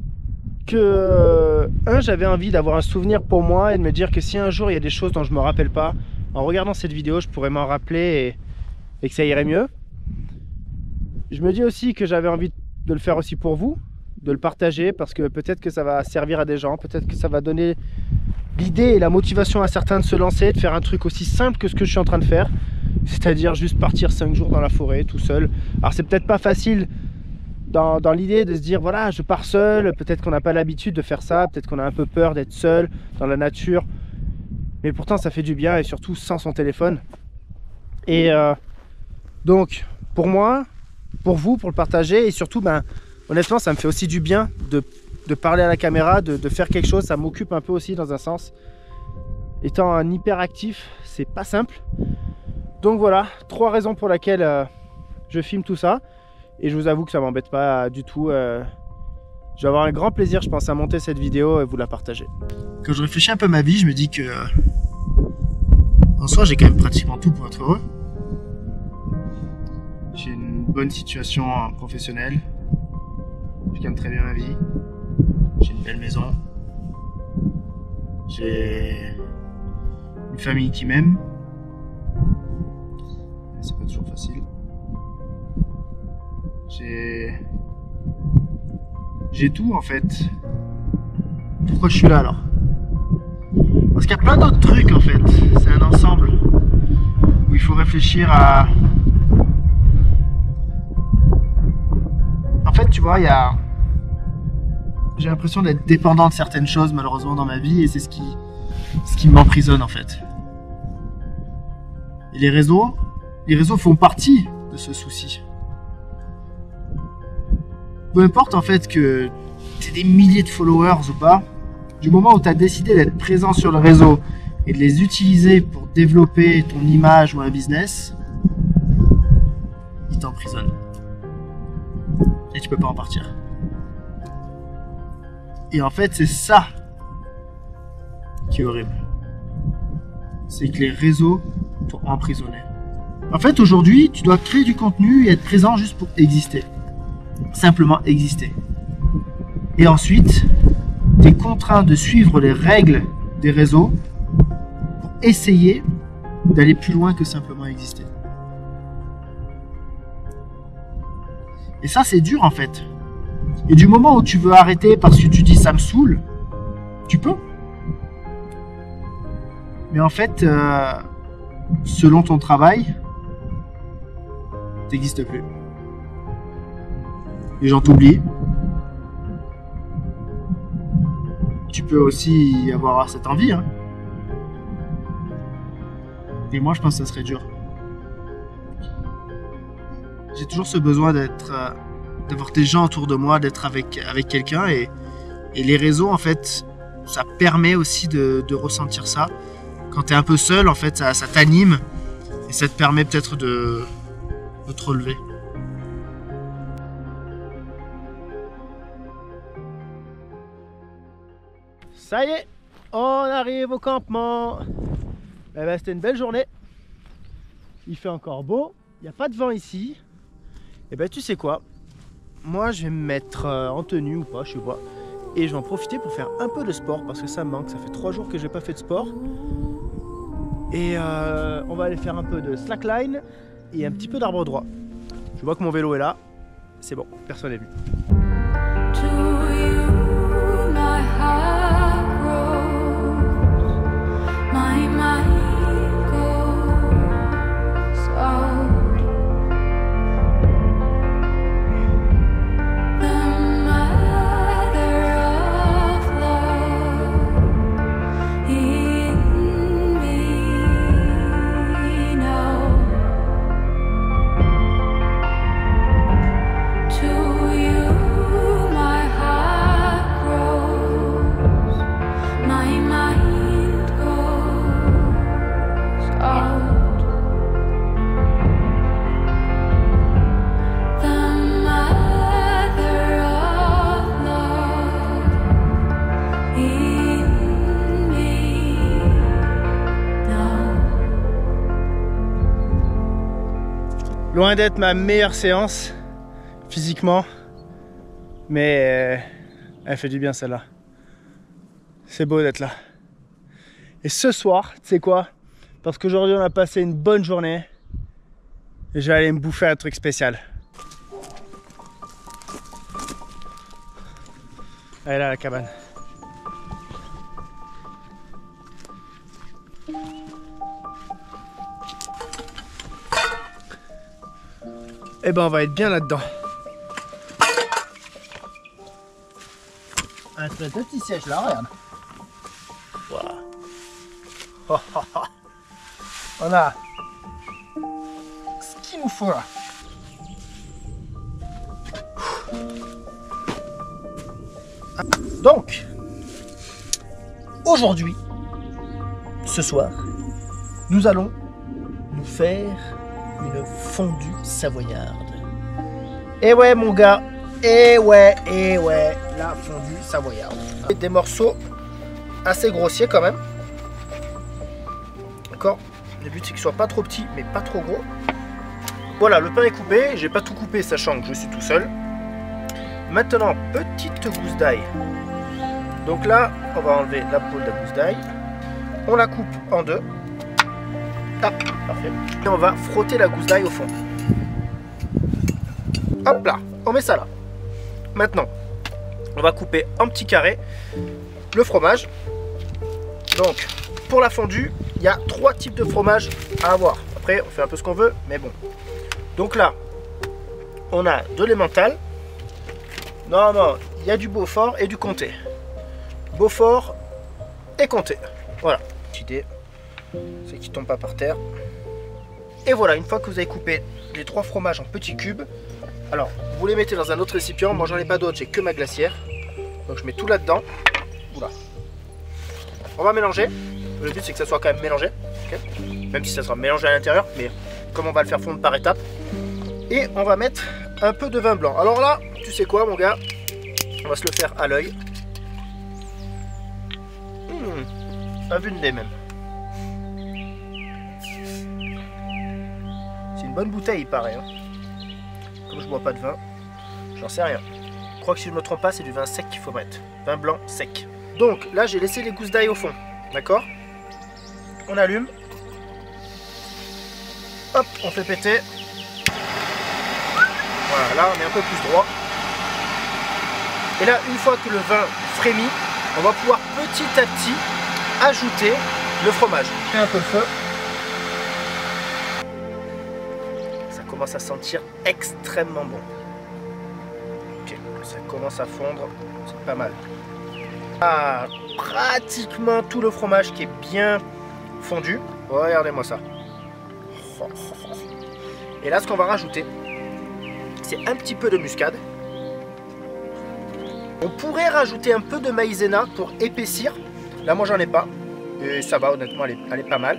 que, j'avais envie d'avoir un souvenir pour moi et de me dire que si un jour il y a des choses dont je me rappelle pas, en regardant cette vidéo je pourrais m'en rappeler et que ça irait mieux. Je me dis aussi que j'avais envie de le faire aussi pour vous, de le partager parce que peut-être que ça va servir à des gens, peut-être que ça va donner l'idée et la motivation à certains de se lancer, de faire un truc aussi simple que ce que je suis en train de faire, c'est-à-dire juste partir 5 jours dans la forêt tout seul. Alors c'est peut-être pas facile dans l'idée de se dire voilà je pars seul, peut-être qu'on n'a pas l'habitude de faire ça, peut-être qu'on a un peu peur d'être seul dans la nature, mais pourtant ça fait du bien et surtout sans son téléphone. Et donc pour moi, pour vous, pour le partager et surtout honnêtement ça me fait aussi du bien de parler à la caméra, de faire quelque chose, ça m'occupe un peu aussi dans un sens. Étant un hyperactif, c'est pas simple. Donc voilà, 3 raisons pour lesquelles je filme tout ça. Et je vous avoue que ça m'embête pas du tout. Je vais avoir un grand plaisir, je pense, à monter cette vidéo et vous la partager. Quand je réfléchis un peu à ma vie, je me dis que en soi, j'ai quand même pratiquement tout pour être heureux. J'ai une bonne situation professionnelle. Je gagne très bien ma vie. J'ai une belle maison. J'ai une famille qui m'aime. C'est pas toujours facile. J'ai tout en fait. Pourquoi je suis là alors? Parce qu'il y a plein d'autres trucs en fait. C'est un ensemble où il faut réfléchir à... En fait tu vois, j'ai l'impression d'être dépendant de certaines choses malheureusement dans ma vie et c'est ce qui m'emprisonne en fait. Et les réseaux font partie de ce souci. Peu importe en fait que t'aies des milliers de followers ou pas, Du moment où tu as décidé d'être présent sur le réseau et de les utiliser pour développer ton image ou un business, ils t'emprisonnent. Et tu peux pas en partir. Et en fait, c'est ça qui est horrible. C'est que les réseaux t'ont emprisonné. En fait, aujourd'hui, tu dois créer du contenu et être présent juste pour exister. Simplement exister. Et ensuite, tu es contraint de suivre les règles des réseaux pour essayer d'aller plus loin que simplement exister. Et ça, c'est dur en fait. Et du moment où tu veux arrêter parce que tu dis ça me saoule, tu peux. Mais en fait, selon ton travail, t'existes plus. Les gens t'oublient. Tu peux aussi avoir cette envie. Hein. Et moi, je pense que ça serait dur. J'ai toujours ce besoin d'avoir des gens autour de moi, d'être avec quelqu'un. Et les réseaux, en fait, ça permet aussi de ressentir ça. Quand tu es un peu seul, en fait, ça t'anime. Et ça te permet peut-être de te relever. Ça y est, on arrive au campement. Eh ben, c'était une belle journée. Il fait encore beau. Il n'y a pas de vent ici. Et ben tu sais quoi? Moi je vais me mettre en tenue ou pas, je sais pas. Et je vais en profiter pour faire un peu de sport parce que ça me manque. Ça fait 3 jours que j'ai pas fait de sport. Et on va aller faire un peu de slackline et un petit peu d'arbre droit. Je vois que mon vélo est là. C'est bon, personne n'est vu. Loin d'être ma meilleure séance physiquement, mais elle fait du bien celle-là. C'est beau d'être là. Et ce soir, tu sais quoi? Parce qu'aujourd'hui on a passé une bonne journée et je vais aller me bouffer un truc spécial. Elle est là la cabane. Eh ben on va être bien là-dedans. Un petit siège là, regarde. Voilà. Oh, oh, oh. On a ce qu'il nous faut là. Donc, aujourd'hui, ce soir, nous allons nous faire une fondue savoyarde. Et ouais mon gars, et ouais, la fondue savoyarde. Des morceaux assez grossiers quand même. D'accord. Le but c'est qu'il soit pas trop petit mais pas trop gros. Voilà, le pain est coupé. J'ai pas tout coupé sachant que je suis tout seul. Maintenant, petite gousse d'ail. Donc là, on va enlever la peau de la gousse d'ail. On la coupe en deux. Ah, parfait. Et on va frotter la gousse d'ail au fond. Hop là, on met ça là. Maintenant, on va couper en petits carrés le fromage. Donc, pour la fondue, il y a 3 types de fromage à avoir. Après, on fait un peu ce qu'on veut, mais bon. Donc là, on a de l'emmental. Non, il y a du Beaufort et du Comté. Beaufort et Comté. Voilà, petite idée. C'est qu'il ne tombe pas par terre. Et voilà, une fois que vous avez coupé les 3 fromages en petits cubes, alors vous les mettez dans un autre récipient. Moi j'en ai pas d'autre, j'ai que ma glacière. Donc je mets tout là-dedans. Oula. On va mélanger. Le but c'est que ça soit quand même mélangé. Okay, même si ça sera mélangé à l'intérieur. Mais comme on va le faire fondre par étapes. Et on va mettre un peu de vin blanc. Alors là, tu sais quoi mon gars? On va se le faire à l'œil. À vue de nez même. C'est une bonne bouteille il paraît. Hein. Comme je bois pas de vin, j'en sais rien. Je crois que si je me trompe pas, c'est du vin sec qu'il faut mettre. Vin blanc sec. Donc là j'ai laissé les gousses d'ail au fond. D'accord? On allume. Hop, on fait péter. Voilà, là on est un peu plus droit. Et là, une fois que le vin frémit, on va pouvoir petit à petit ajouter le fromage. Et un peu le feu. Ça commence à sentir extrêmement bon. Ok, ça commence à fondre, c'est pas mal. Ah, pratiquement tout le fromage qui est bien fondu. Regardez-moi ça. Et là, ce qu'on va rajouter, c'est un petit peu de muscade. On pourrait rajouter un peu de maïzena pour épaissir. Là, moi, j'en ai pas. Et ça va, honnêtement, elle est pas mal.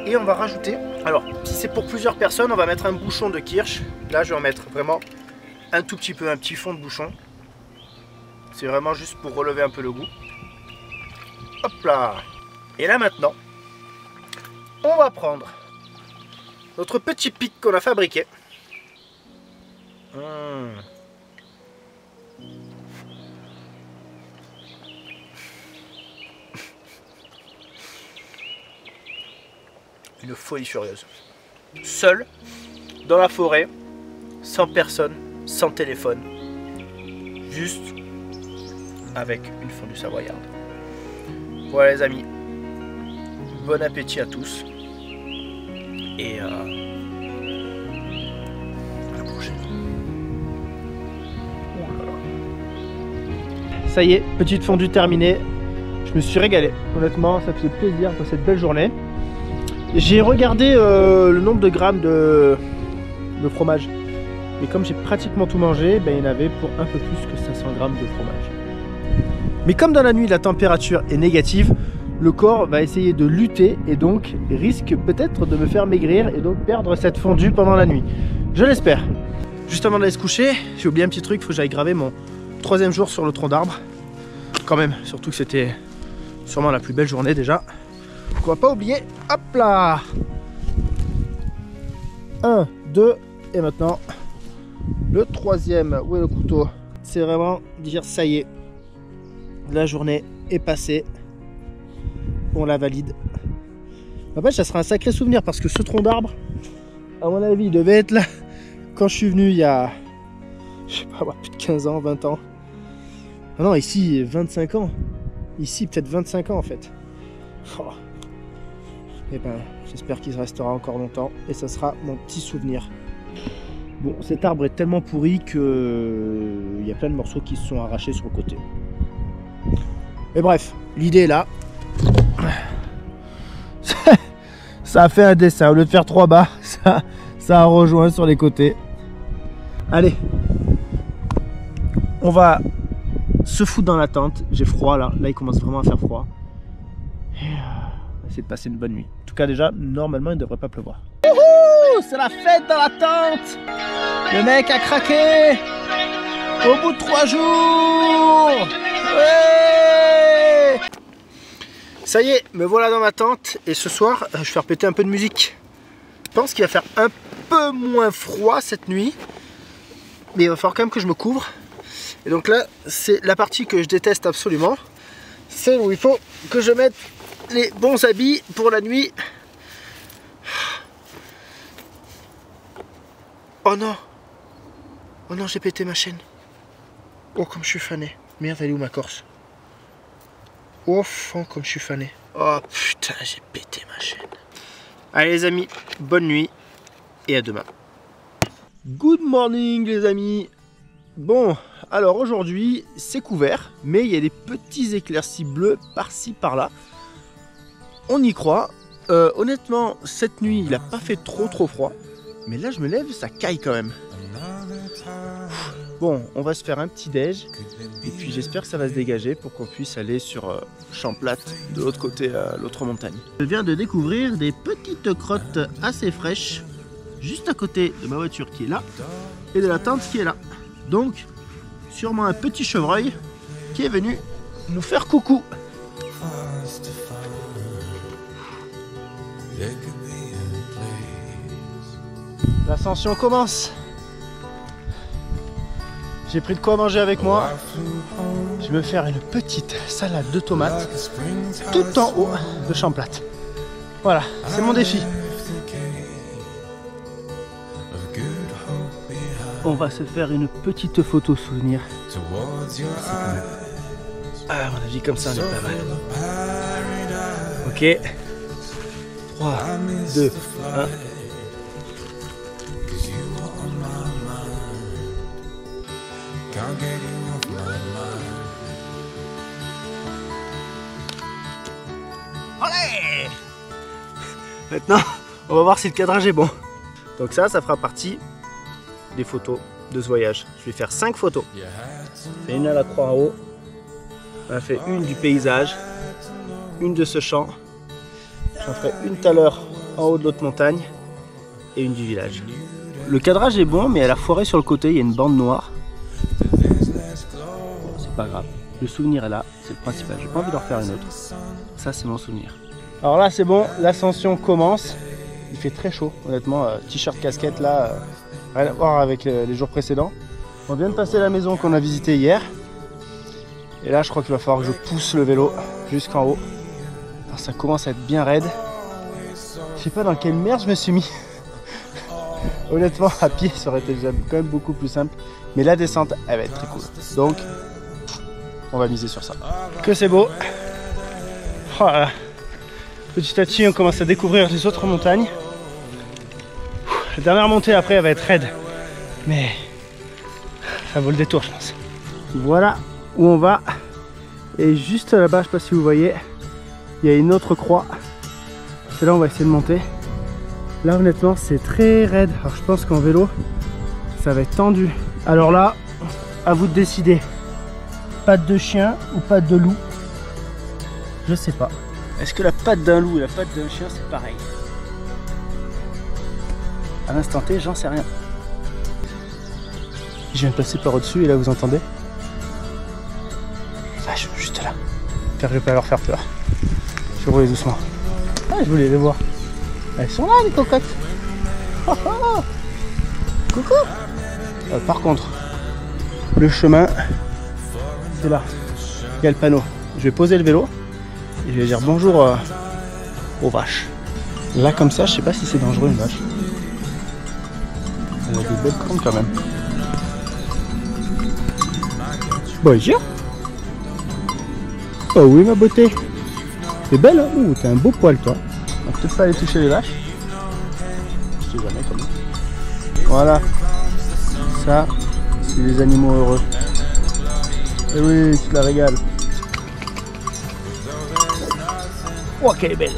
Et on va rajouter... Alors, si c'est pour plusieurs personnes, on va mettre un bouchon de kirsch. Là, je vais en mettre vraiment un tout petit peu, un petit fond de bouchon. C'est vraiment juste pour relever un peu le goût. Hop là. Et là, maintenant, on va prendre notre petit pic qu'on a fabriqué. Une folie furieuse. Seul, dans la forêt, sans personne, sans téléphone. Juste avec une fondue savoyarde. Voilà les amis. Bon appétit à tous. Et à la prochaine. Oh là là. Ça y est, petite fondue terminée. Je me suis régalé. Honnêtement, ça faisait plaisir pour cette belle journée. J'ai regardé le nombre de grammes de fromage. Et comme j'ai pratiquement tout mangé, ben, il y en avait pour un peu plus que 500 grammes de fromage. Mais comme dans la nuit la température est négative, le corps va essayer de lutter et donc risque peut-être de me faire maigrir et donc perdre cette fondue pendant la nuit. Je l'espère. Juste avant d'aller se coucher, j'ai oublié un petit truc, il faut que j'aille graver mon 3e jour sur le tronc d'arbre. Quand même, surtout que c'était sûrement la plus belle journée déjà. Donc on va pas oublier, hop là, 1, 2, et maintenant le 3e, où est le couteau? C'est vraiment dire ça y est, la journée est passée, on la valide. En fait ça sera un sacré souvenir parce que ce tronc d'arbre, à mon avis, il devait être là quand je suis venu il y a, je sais pas, plus de 15 ans, 20 ans. Ah non, ici 25 ans, ici peut-être 25 ans en fait. Oh. Et ben, j'espère qu'il restera encore longtemps et ça sera mon petit souvenir. Bon, cet arbre est tellement pourri que il y a plein de morceaux qui se sont arrachés sur le côté. Mais bref, l'idée est là. Ça a fait un dessin. Au lieu de faire 3 bas, ça a rejoint sur les côtés. Allez, on va se foutre dans la tente. J'ai froid là. Là, il commence vraiment à faire froid. Et essayer de passer une bonne nuit. En tout cas déjà, normalement il ne devrait pas pleuvoir. C'est la fête dans la tente. Le mec a craqué. Au bout de 3 jours. Ouais. Ça y est, me voilà dans ma tente. Et ce soir, je vais faire péter un peu de musique. Je pense qu'il va faire un peu moins froid cette nuit. Mais il va falloir quand même que je me couvre. Et donc là, c'est la partie que je déteste absolument. C'est où il faut que je mette les bons habits pour la nuit. Oh non. Oh non, j'ai pété ma chaîne. Oh, comme je suis fané. Merde, elle est où ma Corse? Oh, fond, comme je suis fané. Oh putain, j'ai pété ma chaîne. Allez les amis, bonne nuit et à demain. Good morning les amis. Bon, alors aujourd'hui c'est couvert, mais il y a des petits éclaircies bleues par-ci par-là. On y croit. Honnêtement, cette nuit il n'a pas fait trop froid, mais là je me lève, ça caille quand même. Bon, on va se faire un petit déj. Et puis j'espère que ça va se dégager pour qu'on puisse aller sur Champlatte, de l'autre côté, l'autre montagne. Je viens de découvrir des petites crottes assez fraîches, juste à côté de ma voiture qui est là, et de la tente qui est là. Donc, sûrement un petit chevreuil qui est venu nous faire coucou. L'ascension commence. J'ai pris de quoi manger avec moi. Je vais me faire une petite salade de tomates tout en haut de Champlatte. Voilà, c'est mon défi. On va se faire une petite photo souvenir. À mon avis, comme ça, on est pas mal. Ok. 3, 2, 1. Allez! Maintenant, on va voir si le cadrage est bon. Donc ça fera partie des photos de ce voyage. Je vais faire 5 photos. Je fais une à la croix en haut. On a fait une du paysage, une de ce champ. J'en ferai une tout à l'heure en haut de l'autre montagne et une du village. Le cadrage est bon, mais elle a foiré sur le côté, il y a une bande noire. C'est pas grave. Le souvenir est là, c'est le principal. J'ai pas envie d'en refaire une autre. Ça, c'est mon souvenir. Alors là, c'est bon, l'ascension commence. Il fait très chaud, honnêtement. T-shirt, casquette, là, rien à voir avec les jours précédents. On vient de passer la maison qu'on a visitée hier. Et là, je crois qu'il va falloir que je pousse le vélo jusqu'en haut. Alors, ça commence à être bien raide. Je sais pas dans quelle merde je me suis mis. Honnêtement, à pied, ça aurait été quand même beaucoup plus simple. Mais la descente, elle va être très cool. Donc, on va miser sur ça. Que c'est beau. Oh là là. Petit à petit, on commence à découvrir les autres montagnes. La dernière montée, après, elle va être raide. Mais ça vaut le détour, je pense. Voilà où on va. Et juste là-bas, je sais pas si vous voyez, il y a une autre croix. C'est là où on va essayer de monter. Là, honnêtement, c'est très raide. Alors, je pense qu'en vélo, ça va être tendu. Alors là, à vous de décider. Patte de chien ou patte de loup? Je sais pas. Est-ce que la patte d'un loup et la patte d'un chien, c'est pareil? À l'instant T, j'en sais rien. Je viens de passer par au-dessus et là, vous entendez? Vache, juste là. J'espère que je vais pas leur faire peur. Je vais rouler doucement. Ah, je voulais les voir. Elles sont là, les cocottes. Oh, oh. Coucou. Par contre, le chemin, c'est là. Il y a le panneau. Je vais poser le vélo et je vais dire bonjour aux vaches. Là, comme ça, je sais pas si c'est dangereux une vache. Elle a des belles cornes quand même. Bonjour. Oh oui, ma beauté. T'es belle, hein? Ouh, t'as un beau poil, toi. On va peut-être pas aller toucher les vaches. Je sais jamais comment. Voilà. Ça, c'est les animaux heureux. Et oui, tu te la régales. Oh, qu'elle est belle.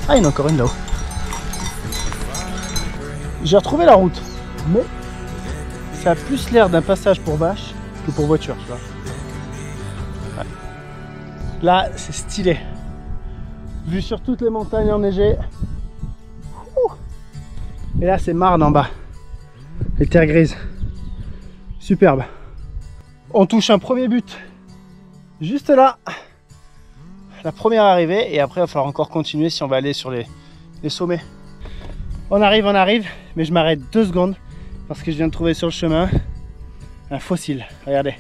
Ah, il y en a encore une là-haut. J'ai retrouvé la route, mais ça a plus l'air d'un passage pour vache que pour voiture, tu vois. Ouais. Là, c'est stylé. Vue sur toutes les montagnes enneigées. Et là, c'est Marne en bas. Les terres grises. Superbe. On touche un premier but. Juste là. La première arrivée. Et après, il va falloir encore continuer si on va aller sur les sommets. On arrive. Mais je m'arrête 2 secondes. Parce que je viens de trouver sur le chemin un fossile. Regardez.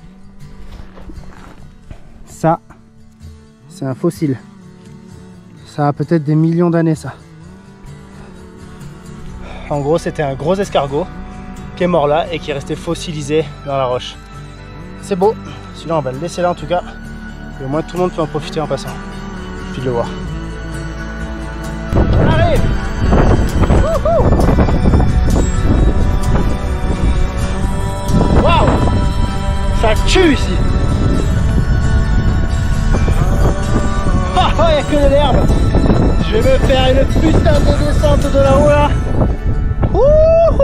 Ça, c'est un fossile. Ça a peut-être des millions d'années, ça. En gros, c'était un gros escargot qui est mort là et qui est resté fossilisé dans la roche. C'est beau. Celui-là, on va le laisser là en tout cas. Et au moins, tout le monde peut en profiter en passant. Puis de le voir. On arrive. Waouh! Ça tue ici. Oh, il n'y a que de l'herbe. Je vais me faire une putain de descente de là-haut là. Ouh!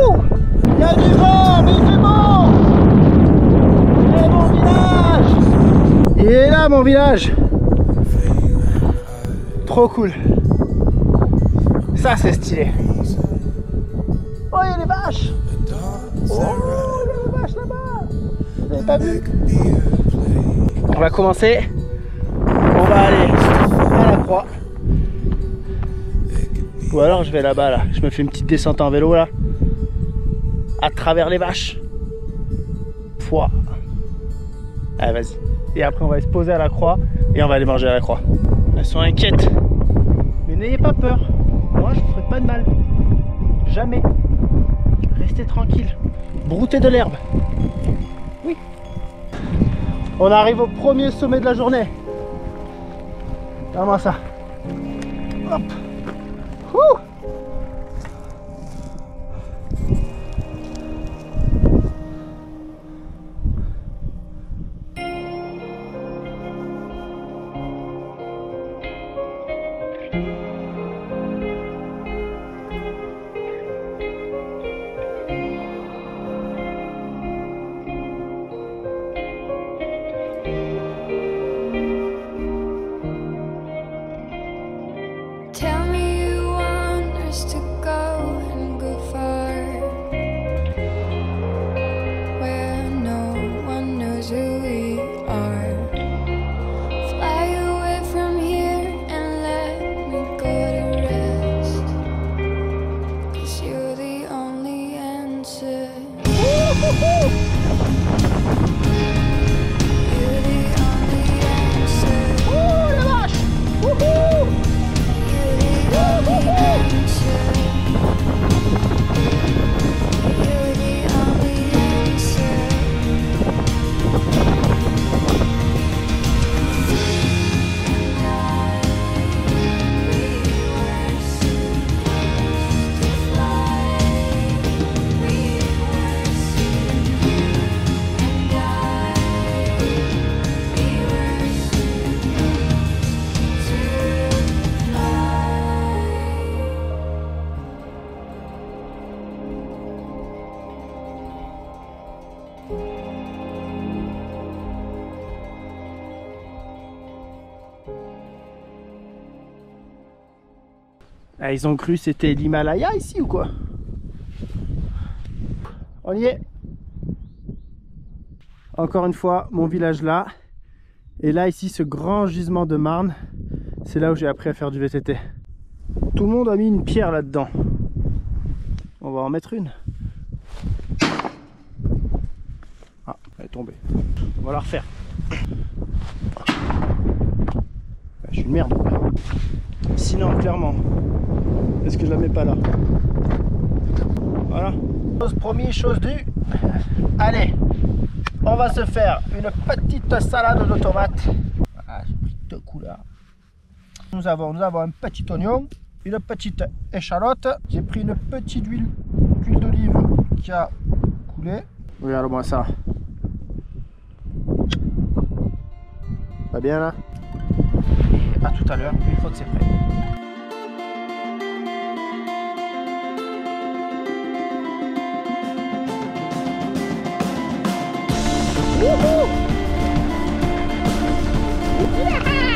mon village. Trop cool. Ça c'est stylé. Oh, il y a les vaches. Oh, il y a les vaches là-bas. Vous n'avez pas vu? On va commencer. On va aller à la croix. Ou alors je vais là-bas là. Je me fais une petite descente en vélo là. À travers les vaches. Pouah. Allez, vas-y. Et après on va se poser à la croix et on va aller manger à la croix. Elles sont inquiètes. Mais n'ayez pas peur. Moi je vous ferai pas de mal. Jamais. Restez tranquille. Broutez de l'herbe. Oui. On arrive au premier sommet de la journée. Regarde-moi ça. Hop. Ouh. Tell me you want us to go and go far, where no one knows who we are. Fly away from here and let me go to rest, 'cause you're the only answer. You're the only answer. You're the only answer. You're the only answer. We were supposed to fly. We were and we were supposed to fly. Ah, ils ont cru que c'était l'Himalaya ici ou quoi? On y est. Encore une fois, mon village là. Et là, ici, ce grand gisement de marne, c'est là où j'ai appris à faire du VTT. Tout le monde a mis une pierre là-dedans. On va en mettre une. Ah, elle est tombée. On va la refaire. Je suis une merde. Sinon, clairement, est-ce que je la mets pas là? Voilà. Chose promis, chose due. Allez, on va se faire une petite salade de tomates. Voilà, j'ai pris 2 coups là. Nous avons un petit oignon, une petite échalote. J'ai pris une petite huile d'olive qui a coulé. Regarde-moi ça. Pas bien là? A tout à l'heure, une fois que c'est prêt. Wouhou! Wouhou!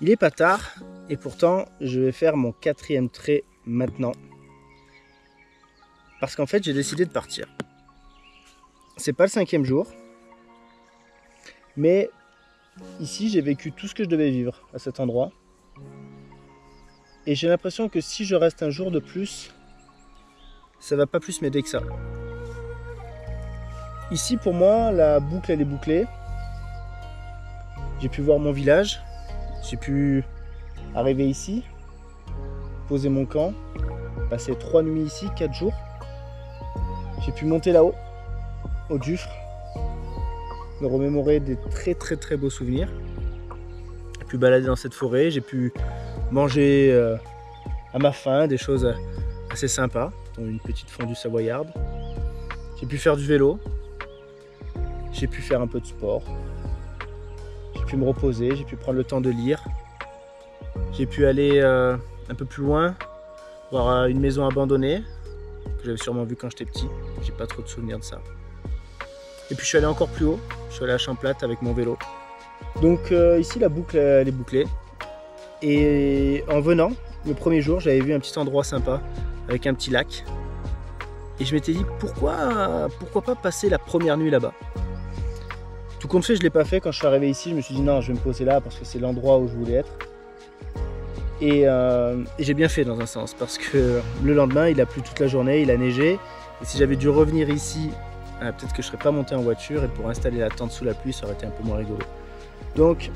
Il est pas tard, Et pourtant, je vais faire mon 4e trait maintenant. Parce qu'en fait, j'ai décidé de partir. C'est pas le 5e jour. Mais ici, j'ai vécu tout ce que je devais vivre à cet endroit. Et j'ai l'impression que si je reste un jour de plus, ça va pas plus m'aider que ça. Ici, pour moi, la boucle, elle est bouclée. J'ai pu voir mon village. J'ai pu arriver ici, poser mon camp, passer 3 nuits ici, 4 jours. J'ai pu monter là-haut, au Dufre, me remémorer des très beaux souvenirs. J'ai pu balader dans cette forêt, j'ai pu manger à ma faim des choses assez sympas, dont une petite fondue savoyarde. J'ai pu faire du vélo, j'ai pu faire un peu de sport, j'ai pu me reposer, j'ai pu prendre le temps de lire. J'ai pu aller un peu plus loin, voir une maison abandonnée, que j'avais sûrement vue quand j'étais petit. J'ai pas trop de souvenirs de ça. Et puis je suis allé encore plus haut, je suis allé à Champlatte avec mon vélo. Donc ici la boucle elle est bouclée. Et en venant, le premier jour, j'avais vu un petit endroit sympa, avec un petit lac. Et je m'étais dit pourquoi pas passer la première nuit là-bas. Tout compte fait, je ne l'ai pas fait. Quand je suis arrivé ici, je me suis dit non, je vais me poser là parce que c'est l'endroit où je voulais être. Et j'ai bien fait dans un sens parce que le lendemain il a plu toute la journée, il a neigé et si j'avais dû revenir ici, peut-être que je serais pas monté en voiture et pour installer la tente sous la pluie ça aurait été un peu moins rigolo. Donc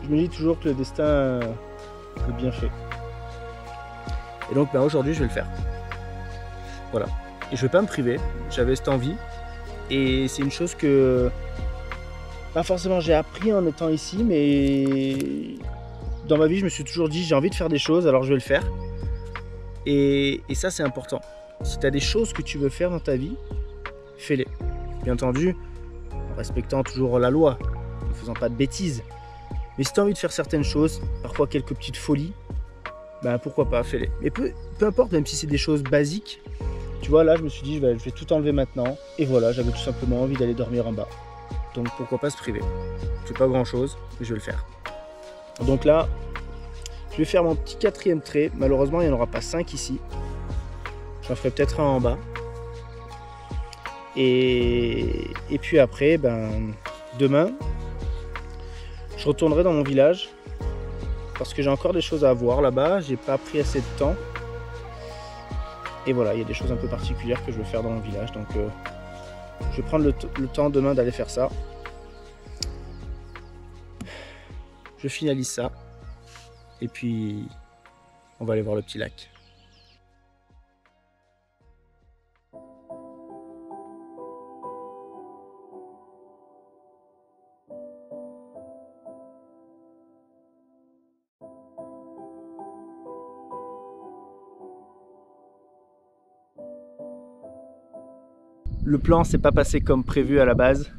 je me dis toujours que le destin est bien fait. Et donc aujourd'hui je vais le faire. Voilà. Et je vais pas me priver, j'avais cette envie et c'est une chose que pas forcément j'ai appris en étant ici mais dans ma vie, je me suis toujours dit j'ai envie de faire des choses, alors je vais le faire. Et ça, c'est important. Si tu as des choses que tu veux faire dans ta vie, fais-les. Bien entendu, en respectant toujours la loi, en ne faisant pas de bêtises. Mais si tu as envie de faire certaines choses, parfois quelques petites folies, ben pourquoi pas, fais-les. Mais peu importe, même si c'est des choses basiques, tu vois, là, je me suis dit je vais tout enlever maintenant. Et voilà, j'avais tout simplement envie d'aller dormir en bas. Donc pourquoi pas se priver. C'est pas grand-chose, mais je vais le faire. Donc là, je vais faire mon petit 4e trait. Malheureusement, il n'y en aura pas 5 ici. J'en ferai peut-être un en bas. Et puis après, demain, je retournerai dans mon village. Parce que j'ai encore des choses à voir là-bas. J'ai pas pris assez de temps. Et voilà, il y a des choses un peu particulières que je veux faire dans mon village. Donc je vais prendre le temps demain d'aller faire ça. Je finalise ça et puis on va aller voir le petit lac. Le plan s'est pas passé comme prévu à la base.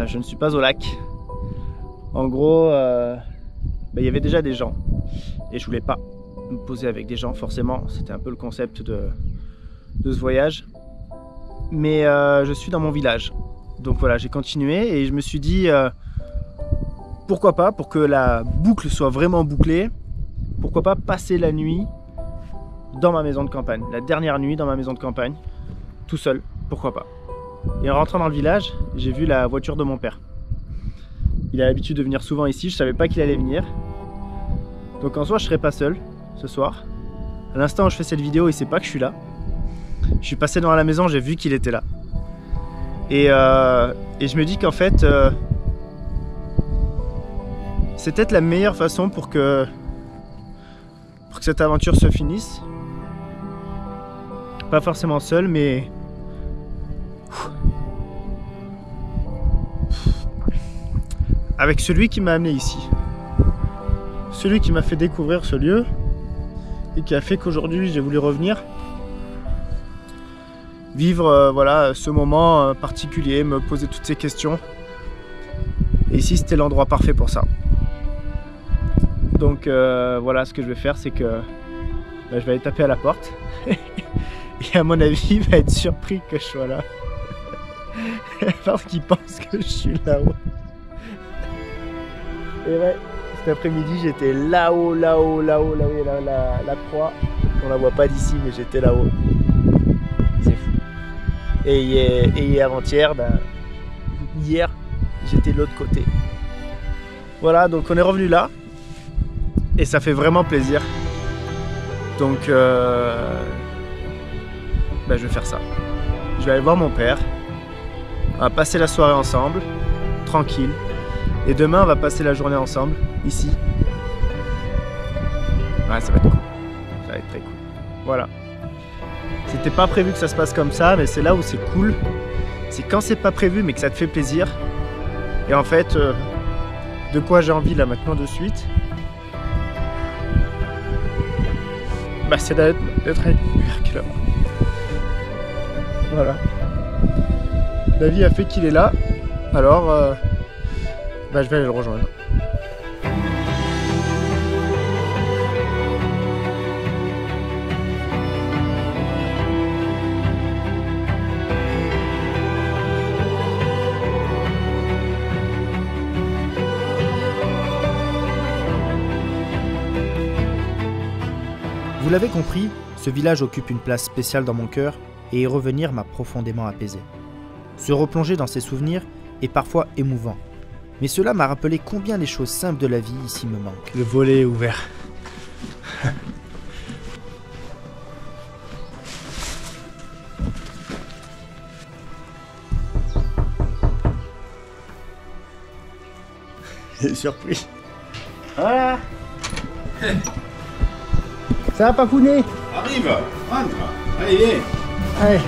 Je ne suis pas au lac. En gros, il y avait déjà des gens et je voulais pas me poser avec des gens forcément, c'était un peu le concept de ce voyage. Mais je suis dans mon village, donc voilà, j'ai continué et je me suis dit pourquoi pas, pour que la boucle soit vraiment bouclée, pourquoi pas passer la nuit dans ma maison de campagne, la dernière nuit dans ma maison de campagne, tout seul, pourquoi pas. Et en rentrant dans le village, j'ai vu la voiture de mon père. Il a l'habitude de venir souvent ici, je savais pas qu'il allait venir. Donc en soi, je serai pas seul ce soir. À l'instant où je fais cette vidéo, il sait pas que je suis là. Je suis passé devant la maison, j'ai vu qu'il était là. Et je me dis qu'en fait, c'est peut-être la meilleure façon pour que cette aventure se finisse. Pas forcément seul, mais avec celui qui m'a amené ici, celui qui m'a fait découvrir ce lieu et qui a fait qu'aujourd'hui j'ai voulu revenir vivre voilà, ce moment particulier, me poser toutes ces questions. Et ici c'était l'endroit parfait pour ça. Donc voilà, ce que je vais faire, c'est que je vais aller taper à la porte et à mon avis il va être surpris que je sois là parce qu'il pense que je suis là-haut. Et ouais, Cet après-midi, j'étais là-haut, là il y a la croix. On la voit pas d'ici, mais j'étais là-haut. C'est fou. Et avant-hier, hier, j'étais de l'autre côté. Voilà, donc on est revenu là. Et ça fait vraiment plaisir. Donc, je vais faire ça. Je vais aller voir mon père. On va passer la soirée ensemble, tranquille. Et demain, on va passer la journée ensemble, ici. Ouais, ça va être cool. Ça va être très cool. Voilà. C'était pas prévu que ça se passe comme ça, mais c'est là où c'est cool. C'est quand c'est pas prévu, mais que ça te fait plaisir. Et en fait, de quoi j'ai envie là maintenant de suite, c'est d'être avec mon père qui est là. Voilà. La vie a fait qu'il est là, alors je vais aller le rejoindre. Vous l'avez compris, ce village occupe une place spéciale dans mon cœur et y revenir m'a profondément apaisé. Se replonger dans ses souvenirs est parfois émouvant, mais cela m'a rappelé combien les choses simples de la vie ici me manquent. Le volet est ouvert. J'ai surpris. Voilà. Ça va, Papounet? Arrive, rentre. Allez, viens. Allez.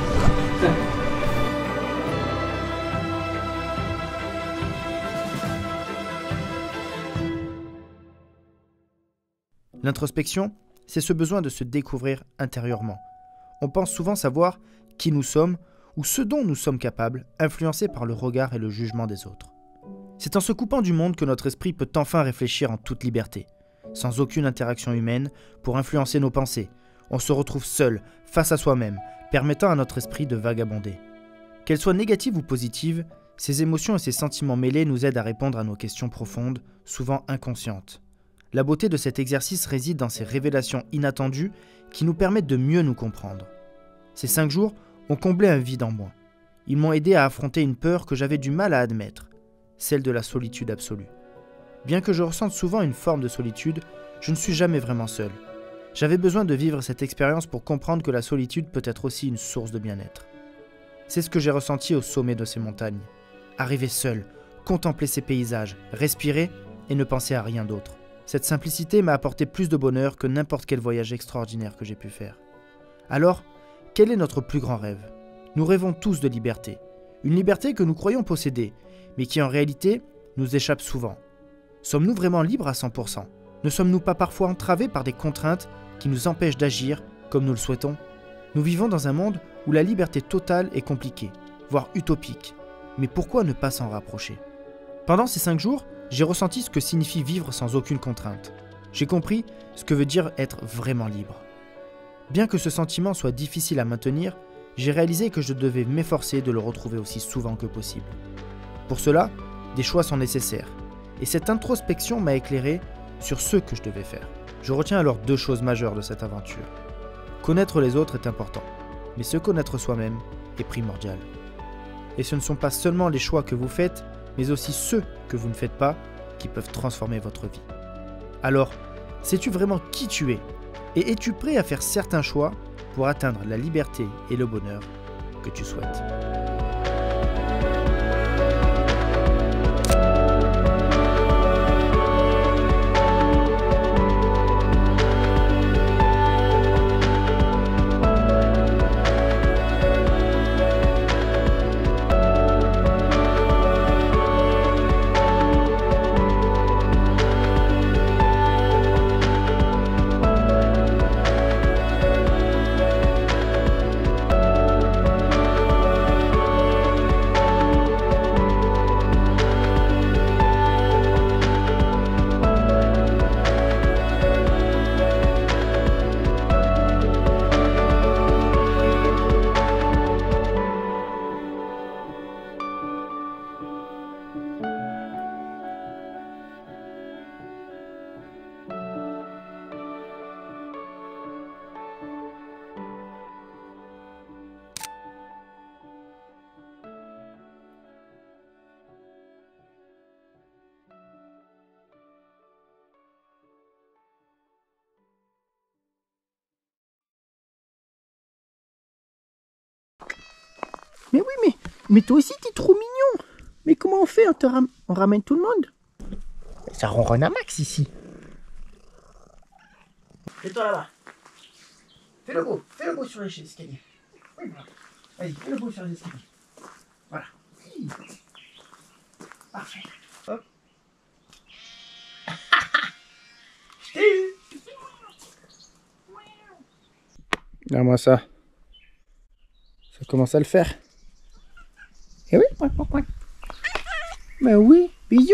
L'introspection, c'est ce besoin de se découvrir intérieurement. On pense souvent savoir qui nous sommes ou ce dont nous sommes capables, influencés par le regard et le jugement des autres. C'est en se coupant du monde que notre esprit peut enfin réfléchir en toute liberté. Sans aucune interaction humaine pour influencer nos pensées, on se retrouve seul, face à soi-même, permettant à notre esprit de vagabonder. Qu'elles soient négatives ou positives, ces émotions et ces sentiments mêlés nous aident à répondre à nos questions profondes, souvent inconscientes. La beauté de cet exercice réside dans ces révélations inattendues qui nous permettent de mieux nous comprendre. Ces 5 jours ont comblé un vide en moi. Ils m'ont aidé à affronter une peur que j'avais du mal à admettre, celle de la solitude absolue. Bien que je ressente souvent une forme de solitude, je ne suis jamais vraiment seul. J'avais besoin de vivre cette expérience pour comprendre que la solitude peut être aussi une source de bien-être. C'est ce que j'ai ressenti au sommet de ces montagnes. Arriver seul, contempler ces paysages, respirer et ne penser à rien d'autre. Cette simplicité m'a apporté plus de bonheur que n'importe quel voyage extraordinaire que j'ai pu faire. Alors, quel est notre plus grand rêve? Nous rêvons tous de liberté. Une liberté que nous croyons posséder, mais qui en réalité nous échappe souvent. Sommes-nous vraiment libres à 100%? Ne sommes-nous pas parfois entravés par des contraintes qui nous empêchent d'agir comme nous le souhaitons? Nous vivons dans un monde où la liberté totale est compliquée, voire utopique. Mais pourquoi ne pas s'en rapprocher? Pendant ces 5 jours, j'ai ressenti ce que signifie vivre sans aucune contrainte. J'ai compris ce que veut dire être vraiment libre. Bien que ce sentiment soit difficile à maintenir, j'ai réalisé que je devais m'efforcer de le retrouver aussi souvent que possible. Pour cela, des choix sont nécessaires. Et cette introspection m'a éclairé sur ce que je devais faire. Je retiens alors 2 choses majeures de cette aventure. Connaître les autres est important, mais se connaître soi-même est primordial. Et ce ne sont pas seulement les choix que vous faites, mais aussi ceux que vous ne faites pas qui peuvent transformer votre vie. Alors, sais-tu vraiment qui tu es? Et es-tu prêt à faire certains choix pour atteindre la liberté et le bonheur que tu souhaites? Mais oui, mais toi aussi, t'es trop mignon. Mais comment on fait? On ramène tout le monde? Ça ronronne à max ici. Fais-toi là-bas. Fais le beau sur les escaliers. Oui, voilà. Vas-y, fais le beau sur les escaliers. Voilà. Oui. Parfait. Hop. Je t'ai eu. Regarde-moi ça. Ça commence à le faire. Eh oui, bah oui, bisous.